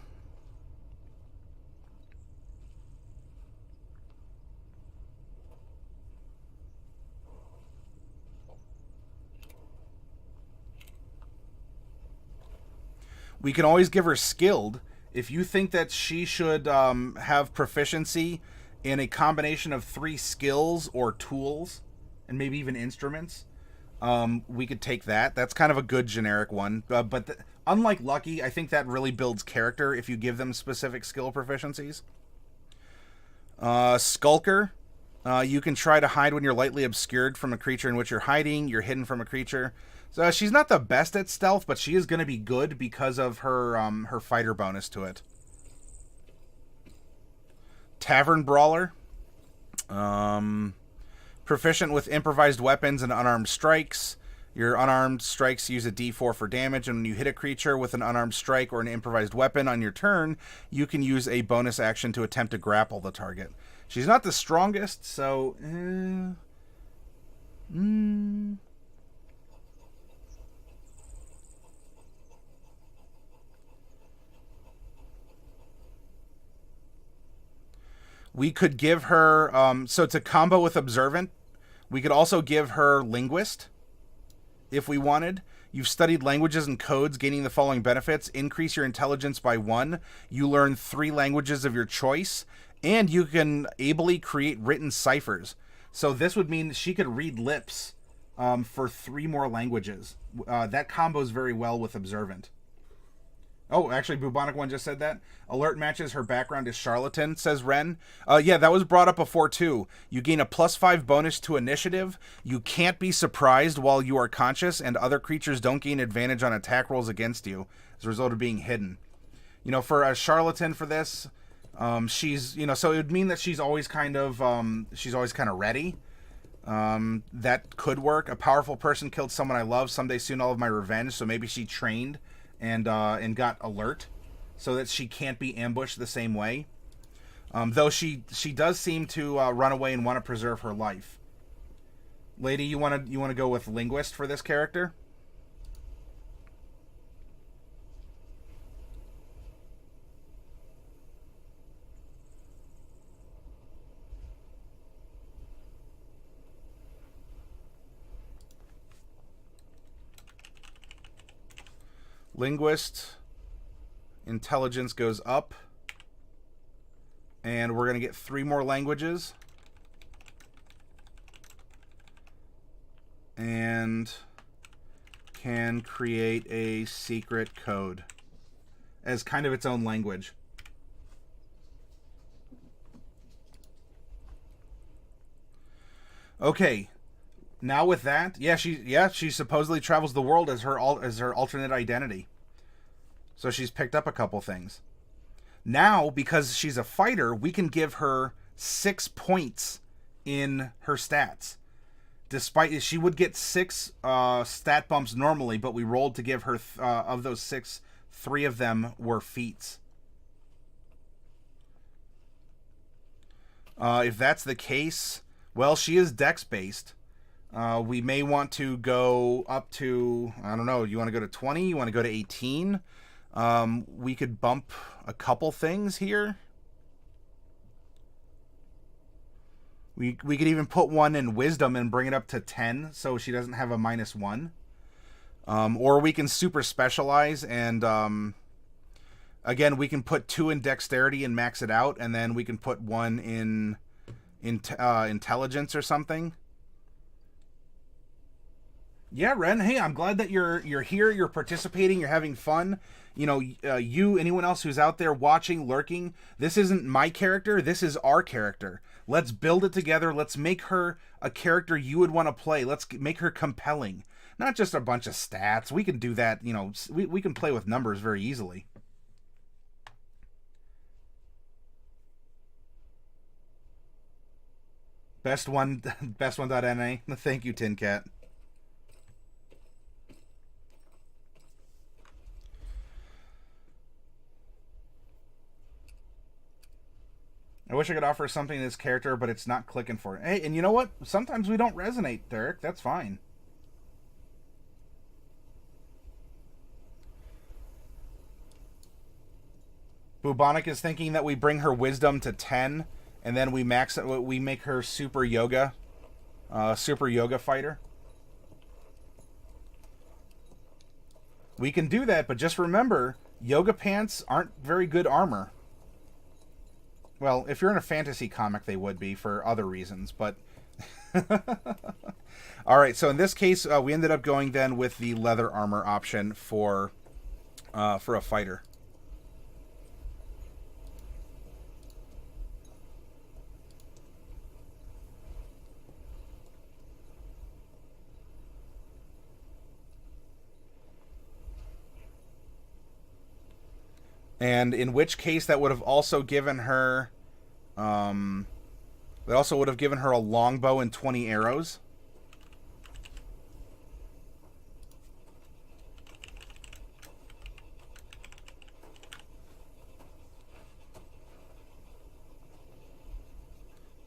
We can always give her Skilled. If you think that she should have Proficiency in a combination of 3 skills or tools, and maybe even instruments, we could take that. That's kind of a good generic one. But unlike Lucky, I think that really builds character if you give them specific skill proficiencies. Skulker. You can try to hide when you're lightly obscured from a creature in which you're hiding. You're hidden from a creature. So she's not the best at stealth, but she is going to be good because of her fighter bonus to it. Tavern Brawler. Proficient with improvised weapons and unarmed strikes. Your unarmed strikes use a d4 for damage, and when you hit a creature with an unarmed strike or an improvised weapon on your turn, you can use a bonus action to attempt to grapple the target. She's not the strongest, so... We could give her, so to combo with Observant, we could also give her Linguist, if we wanted. You've studied languages and codes, gaining the following benefits. Increase your intelligence by 1. You learn 3 languages of your choice. And you can ably create written ciphers. So this would mean she could read lips for 3 more languages. That combos very well with Observant. Oh, actually, Bubonic One just said that. Alert matches her background is Charlatan, says Ren. Yeah, that was brought up before, too. You gain a +5 bonus to initiative. You can't be surprised while you are conscious, and other creatures don't gain advantage on attack rolls against you as a result of being hidden. You know, for a Charlatan for this, she's, so it would mean that she's always kind of ready. That could work. A powerful person killed someone I love. Someday soon I'll have my revenge, so maybe she trained and got alert so that she can't be ambushed the same way. Though she does seem to run away and want to preserve her life. Lady, you want to go with Linguist for this character? Linguist, intelligence goes up. And we're going to get 3 more languages. And can create a secret code as kind of its own language. Okay. Now with that, she supposedly travels the world as her alternate identity. So she's picked up a couple things. Now, because she's a fighter, we can give her 6 points in her stats. Despite she would get 6 stat bumps normally, but we rolled to give her of those 6, 3 of them were feats. If that's the case, well, she is dex based. We may want to go up to, I don't know, you want to go to 20? You want to go to 18? We could bump a couple things here. We could even put one in wisdom and bring it up to 10 so she doesn't have a -1. Or we can super specialize and again, we can put 2 in dexterity and max it out, and then we can put 1 in intelligence or something. Yeah, Ren, hey, I'm glad that you're here, you're participating, you're having fun. You know, anyone else who's out there watching, lurking, this isn't my character, this is our character. Let's build it together. Let's make her a character you would want to play. Let's make her compelling. Not just a bunch of stats. We can do that, you know, we can play with numbers very easily. Best1.na. Thank you, Tin Cat. I wish I could offer something to this character, but it's not clicking for it. Hey, and you know what? Sometimes we don't resonate, Derek. That's fine. Bubonic is thinking that we bring her wisdom to 10, and then we max it. We make her super yoga fighter. We can do that, but just remember, yoga pants aren't very good armor. Well, if you're in a fantasy comic, they would be for other reasons, but... All right, so in this case, we ended up going then with the leather armor option for a fighter. And in which case, that would have also given her... They also would have given her a longbow and 20 arrows.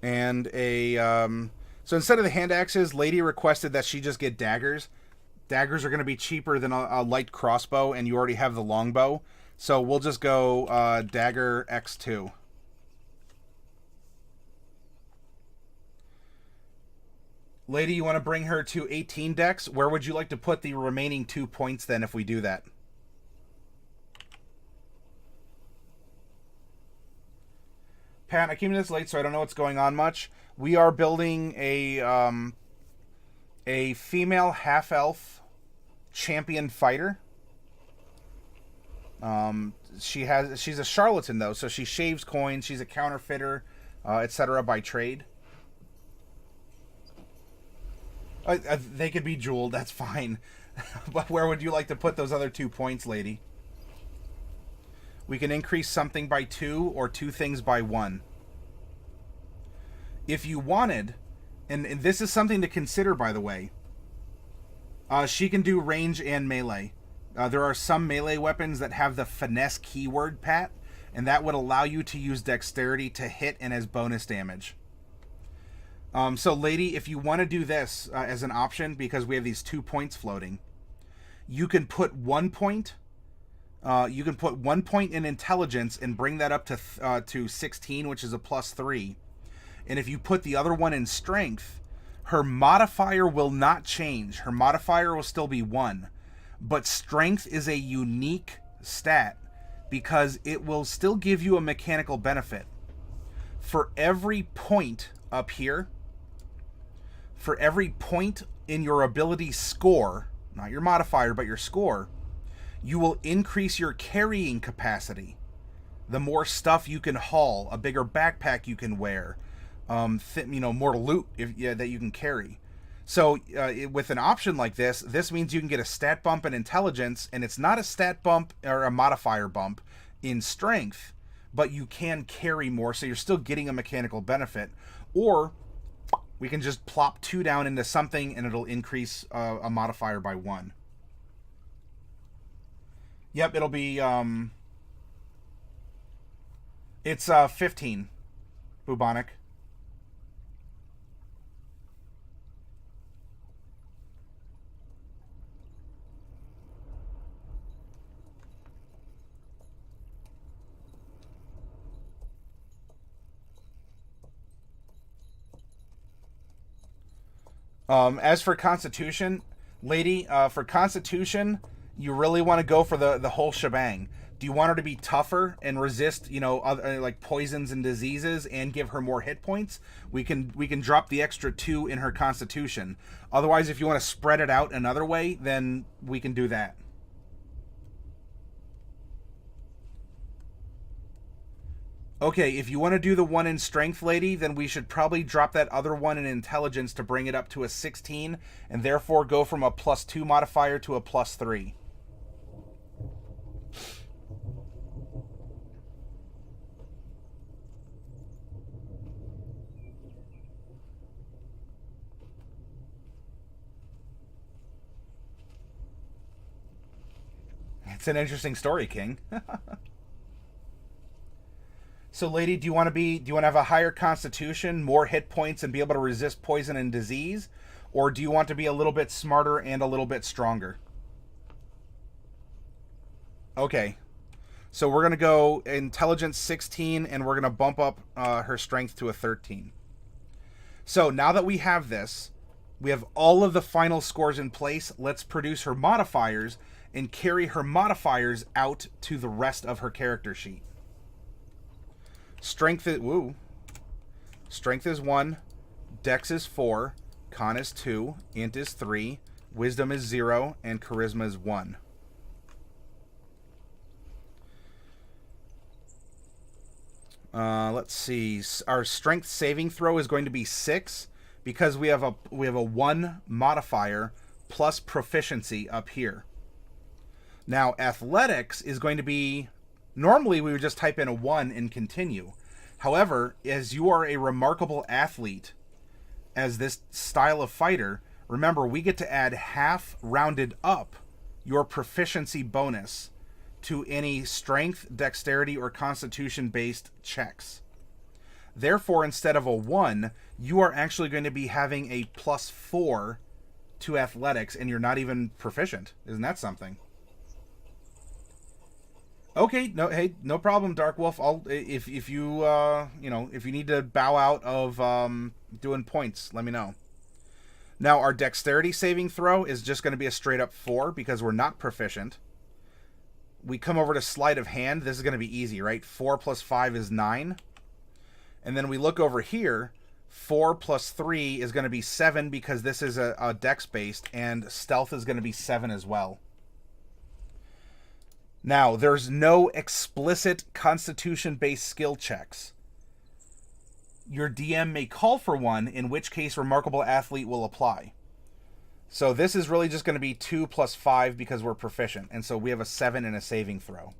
And a... So instead of the hand axes, Lady requested that she just get daggers. Daggers are going to be cheaper than a light crossbow, and you already have the longbow. So we'll just go dagger X2. Lady, you want to bring her to 18 dex? Where would you like to put the remaining 2 points then if we do that? Pat, I came in this late, so I don't know what's going on much. We are building a female half-elf champion fighter. She's a charlatan though, so she shaves coins. She's a counterfeiter, etc. by trade. They could be jeweled. That's fine. But where would you like to put those other 2 points, Lady? We can increase something by 2 or 2 things by 1. If you wanted, and this is something to consider, by the way. She can do range and melee. There are some melee weapons that have the finesse keyword, Pat, and that would allow you to use dexterity to hit and as bonus damage. So, Lady, if you want to do this as an option, because we have these 2 points floating, you can put 1 point. You can put 1 point in intelligence and bring that up to 16, which is a +3. And if you put the other one in strength, her modifier will not change. Her modifier will still be 1. But strength is a unique stat because it will still give you a mechanical benefit. For every point up here, for every point in your ability score, not your modifier, but your score, you will increase your carrying capacity. The more stuff you can haul, a bigger backpack you can wear, more loot that you can carry. So with an option like this means you can get a stat bump in intelligence, and it's not a stat bump or a modifier bump in strength, but you can carry more, so you're still getting a mechanical benefit. Or we can just plop 2 down into something, and it'll increase a modifier by 1. Yep, it'll be... it's 15, Bubonic. As for Constitution, lady, for Constitution, you really want to go for the whole shebang. Do you want her to be tougher and resist, other, like poisons and diseases, and give her more hit points? We can drop the extra 2 in her Constitution. Otherwise, if you want to spread it out another way, then we can do that. Okay, if you want to do the 1 in Strength, lady, then we should probably drop that other 1 in Intelligence to bring it up to a 16, and therefore go from a +2 modifier to a +3. It's an interesting story, King. So, lady, do you want to have a higher Constitution, more hit points, and be able to resist poison and disease? Or do you want to be a little bit smarter and a little bit stronger? Okay. So we're going to go Intelligence 16, and we're going to bump up her Strength to a 13. So now that we have this, we have all of the final scores in place. Let's produce her modifiers and carry her modifiers out to the rest of her character sheet. Strength is... Woo. Strength is 1. Dex is 4. Con is 2. Int is 3. Wisdom is 0. And Charisma is 1. Let's see. Our Strength saving throw is going to be 6 because we have a 1 modifier plus Proficiency up here. Now, Athletics is going to be... Normally, we would just type in a 1 and continue. However, as you are a remarkable athlete, as this style of fighter, remember, we get to add half rounded up your proficiency bonus to any strength, dexterity, or constitution-based checks. Therefore, instead of a 1, you are actually going to be having a +4 to athletics, and you're not even proficient. Isn't that something? Okay, no problem, Dark Wolf. If you if you need to bow out of doing points, let me know. Now, our dexterity saving throw is just going to be a straight up 4 because we're not proficient. We come over to sleight of hand. This is going to be easy, right? 4 plus 5 is 9. And then we look over here. 4 plus 3 is going to be 7 because this is a dex based, and stealth is going to be 7 as well. Now, there's no explicit constitution-based skill checks. Your DM may call for one, in which case Remarkable Athlete will apply. So this is really just going to be 2 plus 5 because we're proficient. And so we have a 7 in a saving throw.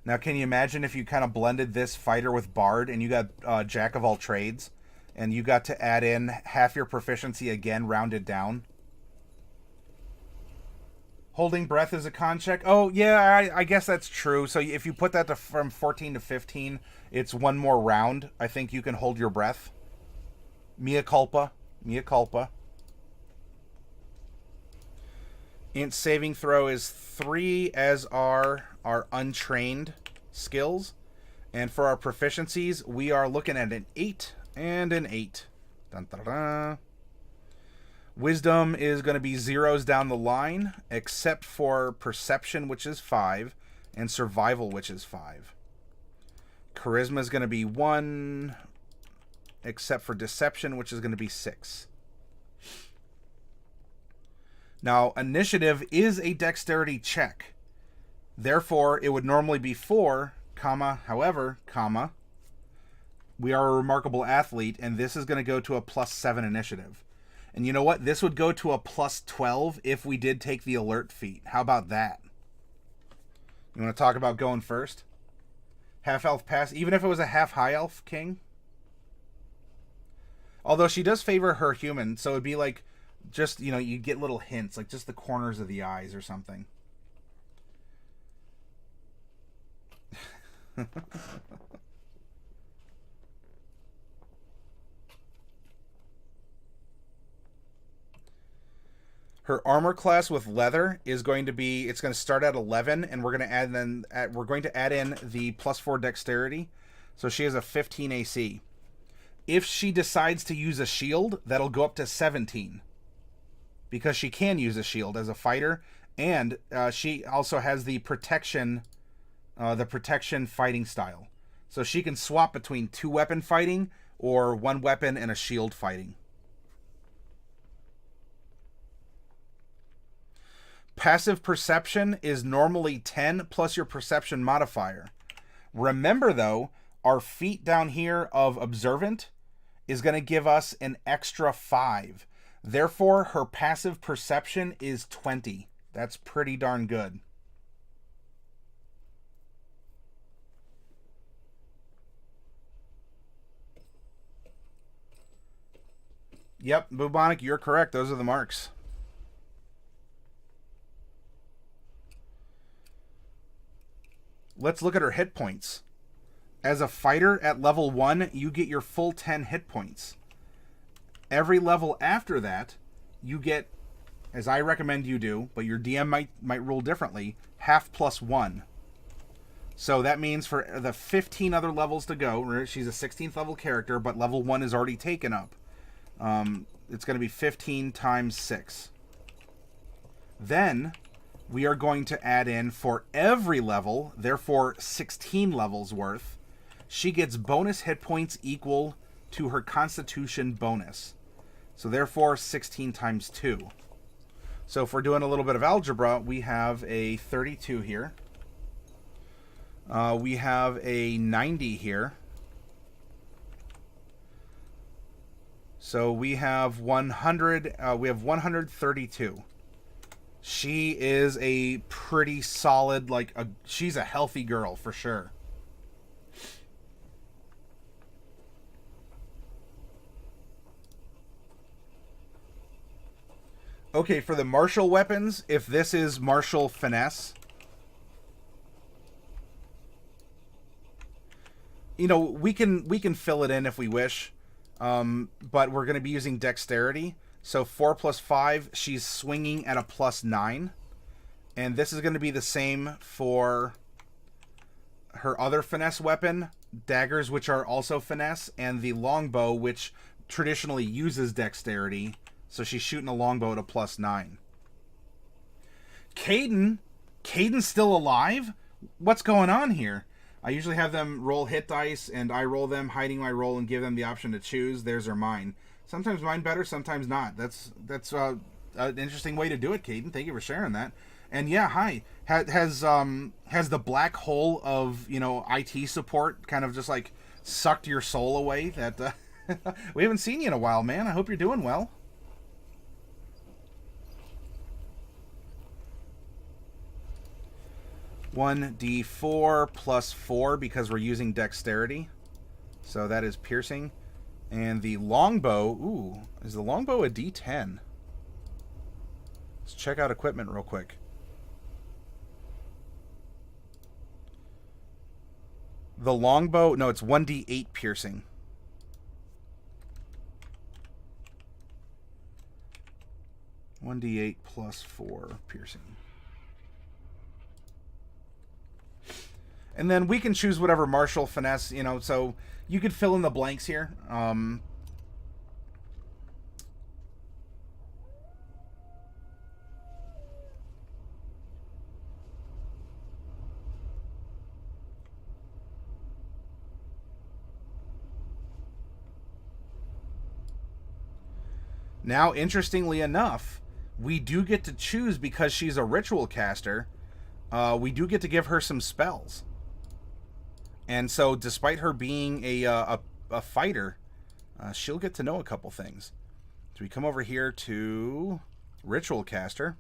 Now, can you imagine if you kind of blended this fighter with Bard and you got Jack of all trades? And you got to add in half your proficiency again, rounded down. Holding breath is a con check. Oh, yeah, I guess that's true. So if you put that from 14 to 15, it's 1 more round. I think you can hold your breath. Mea culpa. Mea culpa. Int saving throw is 3, as are our untrained skills. And for our proficiencies, we are looking at an 8 and an 8. Dun, dun, dun. Wisdom is going to be zeros down the line, except for Perception, which is 5, and Survival, which is 5. Charisma is going to be 1, except for Deception, which is going to be 6. Now, Initiative is a Dexterity check. Therefore, it would normally be 4, however, we are a remarkable athlete, and this is going to go to a +7 Initiative. And you know what? This would go to a +12 if we did take the alert feat. How about that? You want to talk about going first? Half elf pass, even if it was a half high elf king? Although she does favor her human, so it'd be like just, you know, you get little hints, like just the corners of the eyes or something. Her armor class with leather is going to be, it's going to start at 11, and we're going to add in the +4 dexterity. So she has a 15 AC. If she decides to use a shield, that'll go up to 17. Because she can use a shield as a fighter, and she also has the protection fighting style. So she can swap between 2-weapon fighting or 1 weapon and a shield fighting. Passive perception is normally 10 plus your perception modifier. Remember, though, our feat down here of Observant is going to give us an extra 5. Therefore, her passive perception is 20. That's pretty darn good. Yep, Bubonic, you're correct. Those are the marks. Let's look at her hit points. As a fighter at level 1, you get your full 10 hit points. Every level after that, you get, as I recommend you do, but your DM might rule differently, half plus 1. So that means for the 15 other levels to go, she's a 16th level character, but level 1 is already taken up. It's going to be 15 times 6. Then we are going to add in for every level, therefore 16 levels worth, she gets bonus hit points equal to her constitution bonus. So therefore 16 times 2. So if we're doing a little bit of algebra, we have a 32 here. We have a 90 here. So we have 100. We have 132. She is a pretty solid, she's a healthy girl for sure. Okay, for the martial weapons, if this is martial finesse, you know, we can fill it in if we wish, but we're going to be using dexterity. So 4 plus 5, she's swinging at a +9. And this is going to be the same for her other finesse weapon, daggers, which are also finesse, and the longbow, which traditionally uses dexterity. So she's shooting a longbow at a +9. Caden's still alive? What's going on here? I usually have them roll hit dice, and I roll them, hiding my roll, and give them the option to choose. Theirs or mine. Sometimes mine better, sometimes not. That's an interesting way to do it, Caden. Thank you for sharing that. And yeah, hi. Has the black hole of, you know, IT support kind of just like sucked your soul away? That we haven't seen you in a while, man. I hope you're doing well. (1d4 plus 4) because we're using dexterity. So that is piercing. And the longbow, ooh, is the longbow a D10? Let's check out equipment real quick. The longbow, no, it's 1d8 piercing. (1d8 plus 4 piercing). And then we can choose whatever martial finesse, you know, so you could fill in the blanks here. Now, interestingly enough, we do get to choose, because she's a ritual caster, we do get to give her some spells. And so, despite her being a fighter, she'll get to know a couple things. So we come over here to Ritual Caster.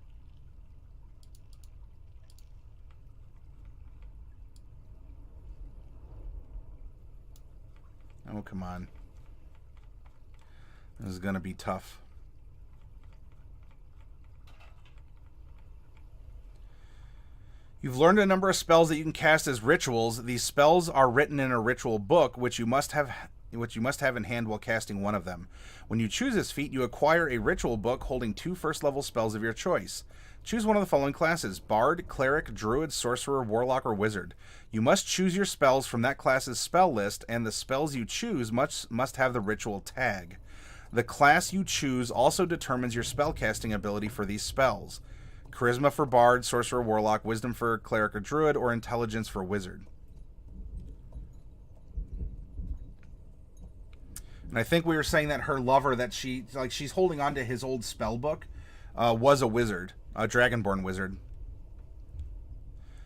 Oh, come on. This is going to be tough. You've learned a number of spells that you can cast as rituals. These spells are written in a ritual book, which you must have in hand while casting one of them. When you choose this feat, you acquire a ritual book holding 2 first-level spells of your choice. Choose one of the following classes: Bard, Cleric, Druid, Sorcerer, Warlock, or Wizard. You must choose your spells from that class's spell list, and the spells you choose must have the ritual tag. The class you choose also determines your spellcasting ability for these spells. Charisma for Bard, Sorcerer, Warlock, Wisdom for Cleric or Druid, or Intelligence for Wizard. And I think we were saying that her lover, that she's holding on to his old spell book, was a wizard, a dragonborn wizard.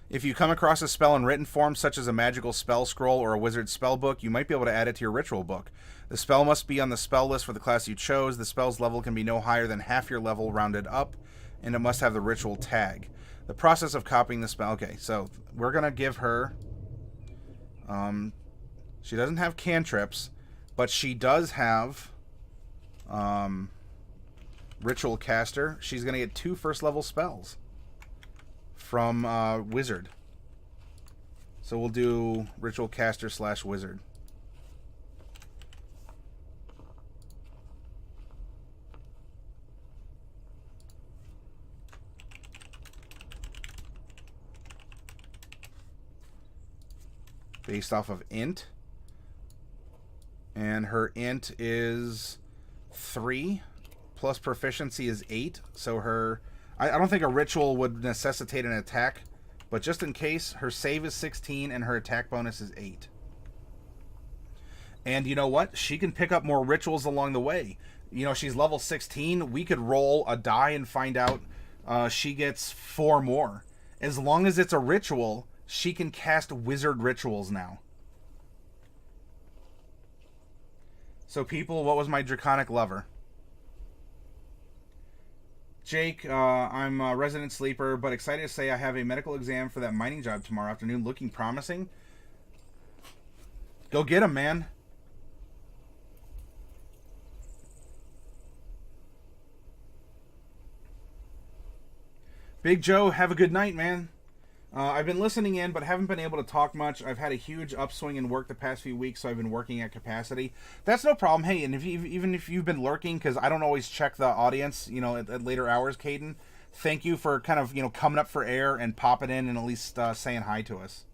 If you come across a spell in written form, such as a magical spell scroll or a wizard spell book, you might be able to add it to your ritual book. The spell must be on the spell list for the class you chose. The spell's level can be no higher than half your level rounded up, and it must have the ritual tag. The process of copying the spell. Okay, so we're going to give her... she doesn't have cantrips, but she does have Ritual Caster. She's going to get 2 first-level spells from Wizard. So we'll do Ritual Caster / Wizard. Based off of int. And her int is 3, plus proficiency is 8. So her... I don't think a ritual would necessitate an attack, but just in case, her save is 16 and her attack bonus is 8. And you know what? She can pick up more rituals along the way. You know, she's level 16. We could roll a die and find out she gets 4 more. As long as it's a ritual, she can cast wizard rituals now. So people, what was my draconic lover? Jake, I'm a resident sleeper, but excited to say I have a medical exam for that mining job tomorrow afternoon. Looking promising. Go get him, man. Big Joe, have a good night, man. I've been listening in, but haven't been able to talk much. I've had a huge upswing in work the past few weeks, so I've been working at capacity. That's no problem. Hey, and even if you've been lurking, because I don't always check the audience, you know, at later hours, Caden, thank you for kind of, you know, coming up for air and popping in and at least saying hi to us.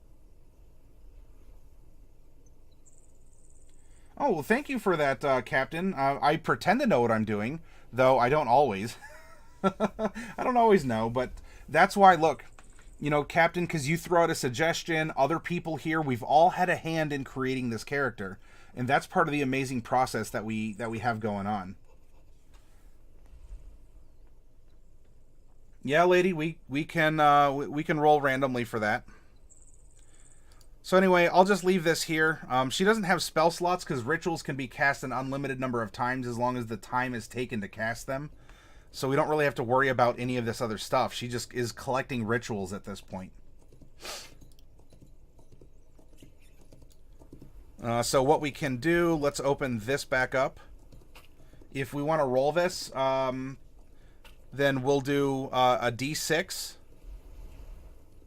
Oh, well, thank you for that, Captain. I pretend to know what I'm doing, though I don't always. I don't always know, but that's why, look... You know, Captain, because you throw out a suggestion, other people here, we've all had a hand in creating this character. And that's part of the amazing process that we have going on. Yeah, lady, we can roll randomly for that. So anyway, I'll just leave this here. She doesn't have spell slots because rituals can be cast an unlimited number of times as long as the time is taken to cast them. So we don't really have to worry about any of this other stuff. She just is collecting rituals at this point. So what we can do, let's open this back up. If we want to roll this, then we'll do a D6.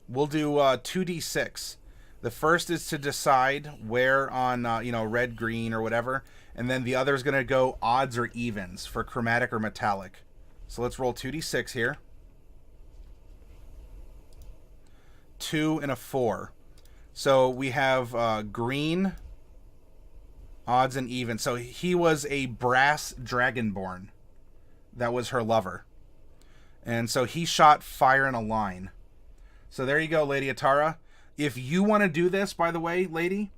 We'll do 2D6. The first is to decide where on, you know, red, green, or whatever. And then the other is going to go odds or evens for chromatic or metallic. So let's roll 2d6 here. 2 and a 4. So we have green, odds and even. So he was a brass dragonborn. That was her lover. And so he shot fire in a line. So there you go, Lady Atara. If you want to do this, by the way, lady,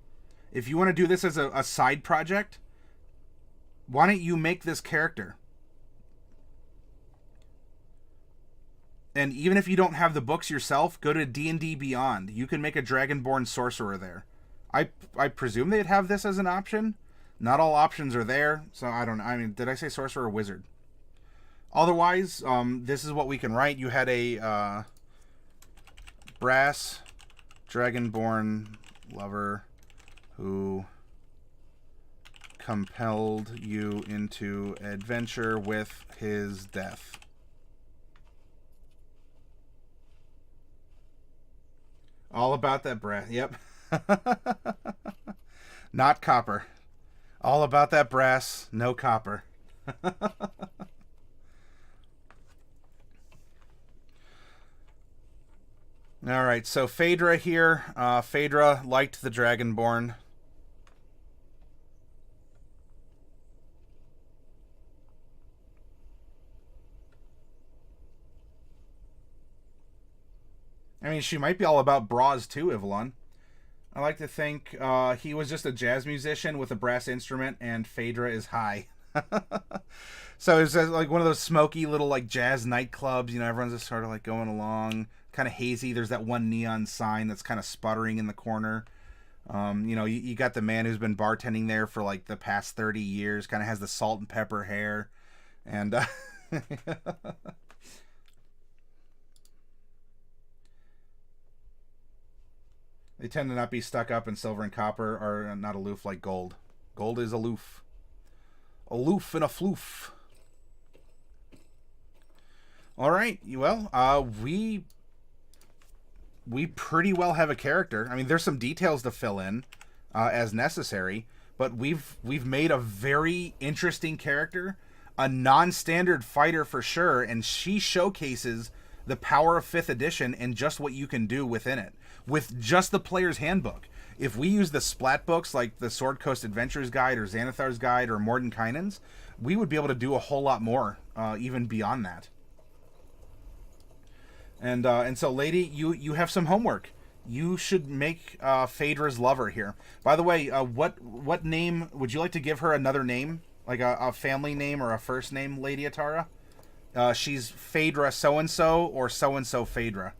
if you want to do this as a side project, why don't you make this character? And even if you don't have the books yourself, go to D&D Beyond. You can make a dragonborn sorcerer there. I presume they'd have this as an option. Not all options are there, so I don't know. I mean, did I say sorcerer or wizard? Otherwise, this is what we can write. You had a brass dragonborn lover who compelled you into adventure with his death. All about that brass. Yep. Not copper. All about that brass, no copper. All right, so Faedra here. Faedra liked the dragonborn. I mean, she might be all about bras too, Ivalon. I like to think he was just a jazz musician with a brass instrument, and Faedra is high. So it's like one of those smoky little like jazz nightclubs. You know, everyone's just sort of like going along, kind of hazy. There's that one neon sign that's kind of sputtering in the corner. You know, you got the man who's been bartending there for like the past 30 years, kind of has the salt and pepper hair, and they tend to not be stuck up, and silver and copper are not aloof like gold. Gold is aloof. Aloof and a floof. All right, well, we pretty well have a character. I mean, there's some details to fill in as necessary, but we've made a very interesting character, a non-standard fighter for sure, and she showcases the power of 5th edition and just what you can do within it with just the player's handbook. If we use the splat books like the Sword Coast Adventures Guide or Xanathar's Guide or Mordenkainen's, we would be able to do a whole lot more, even beyond that. And so, lady, you have some homework. You should make Faedra's lover here. By the way, what name would you like to give her? Another name, like a family name or a first name, Lady Atara? She's Faedra so and so or Faedra.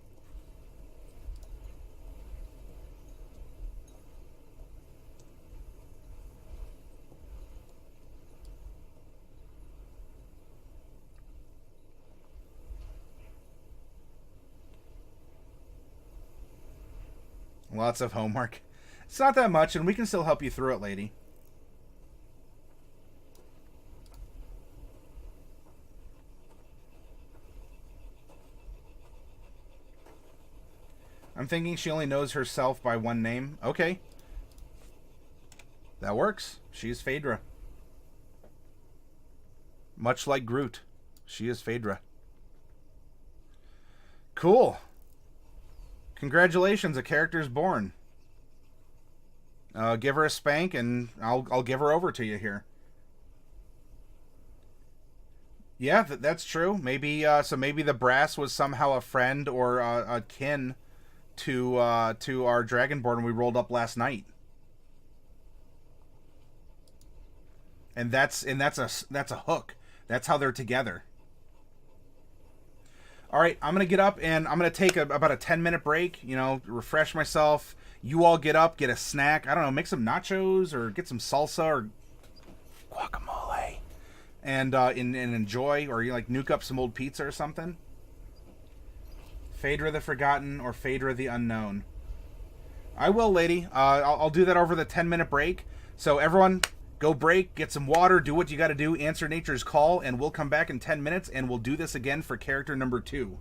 Lots of homework. It's not that much, and we can still help you through it, lady. I'm thinking she only knows herself by one name. Okay. That works. She's Faedra. Much like Groot, she is Faedra. Cool. Congratulations, a character's born. Give her a spank, and I'll give her over to you here. Yeah, that's true. Maybe so. Maybe the brass was somehow a friend or a kin to our dragonborn we rolled up last night. And that's a hook. That's how they're together. All right, I'm going to get up, and I'm going to take about a 10-minute break, you know, refresh myself. You all get up, get a snack. I don't know, make some nachos or get some salsa or guacamole and enjoy, or you like nuke up some old pizza or something. Faedra the Forgotten or Faedra the Unknown. I will, lady. I'll do that over the 10-minute break. So everyone, go break, get some water, do what you got to do, answer nature's call, and we'll come back in 10 minutes, and we'll do this again for character number 2.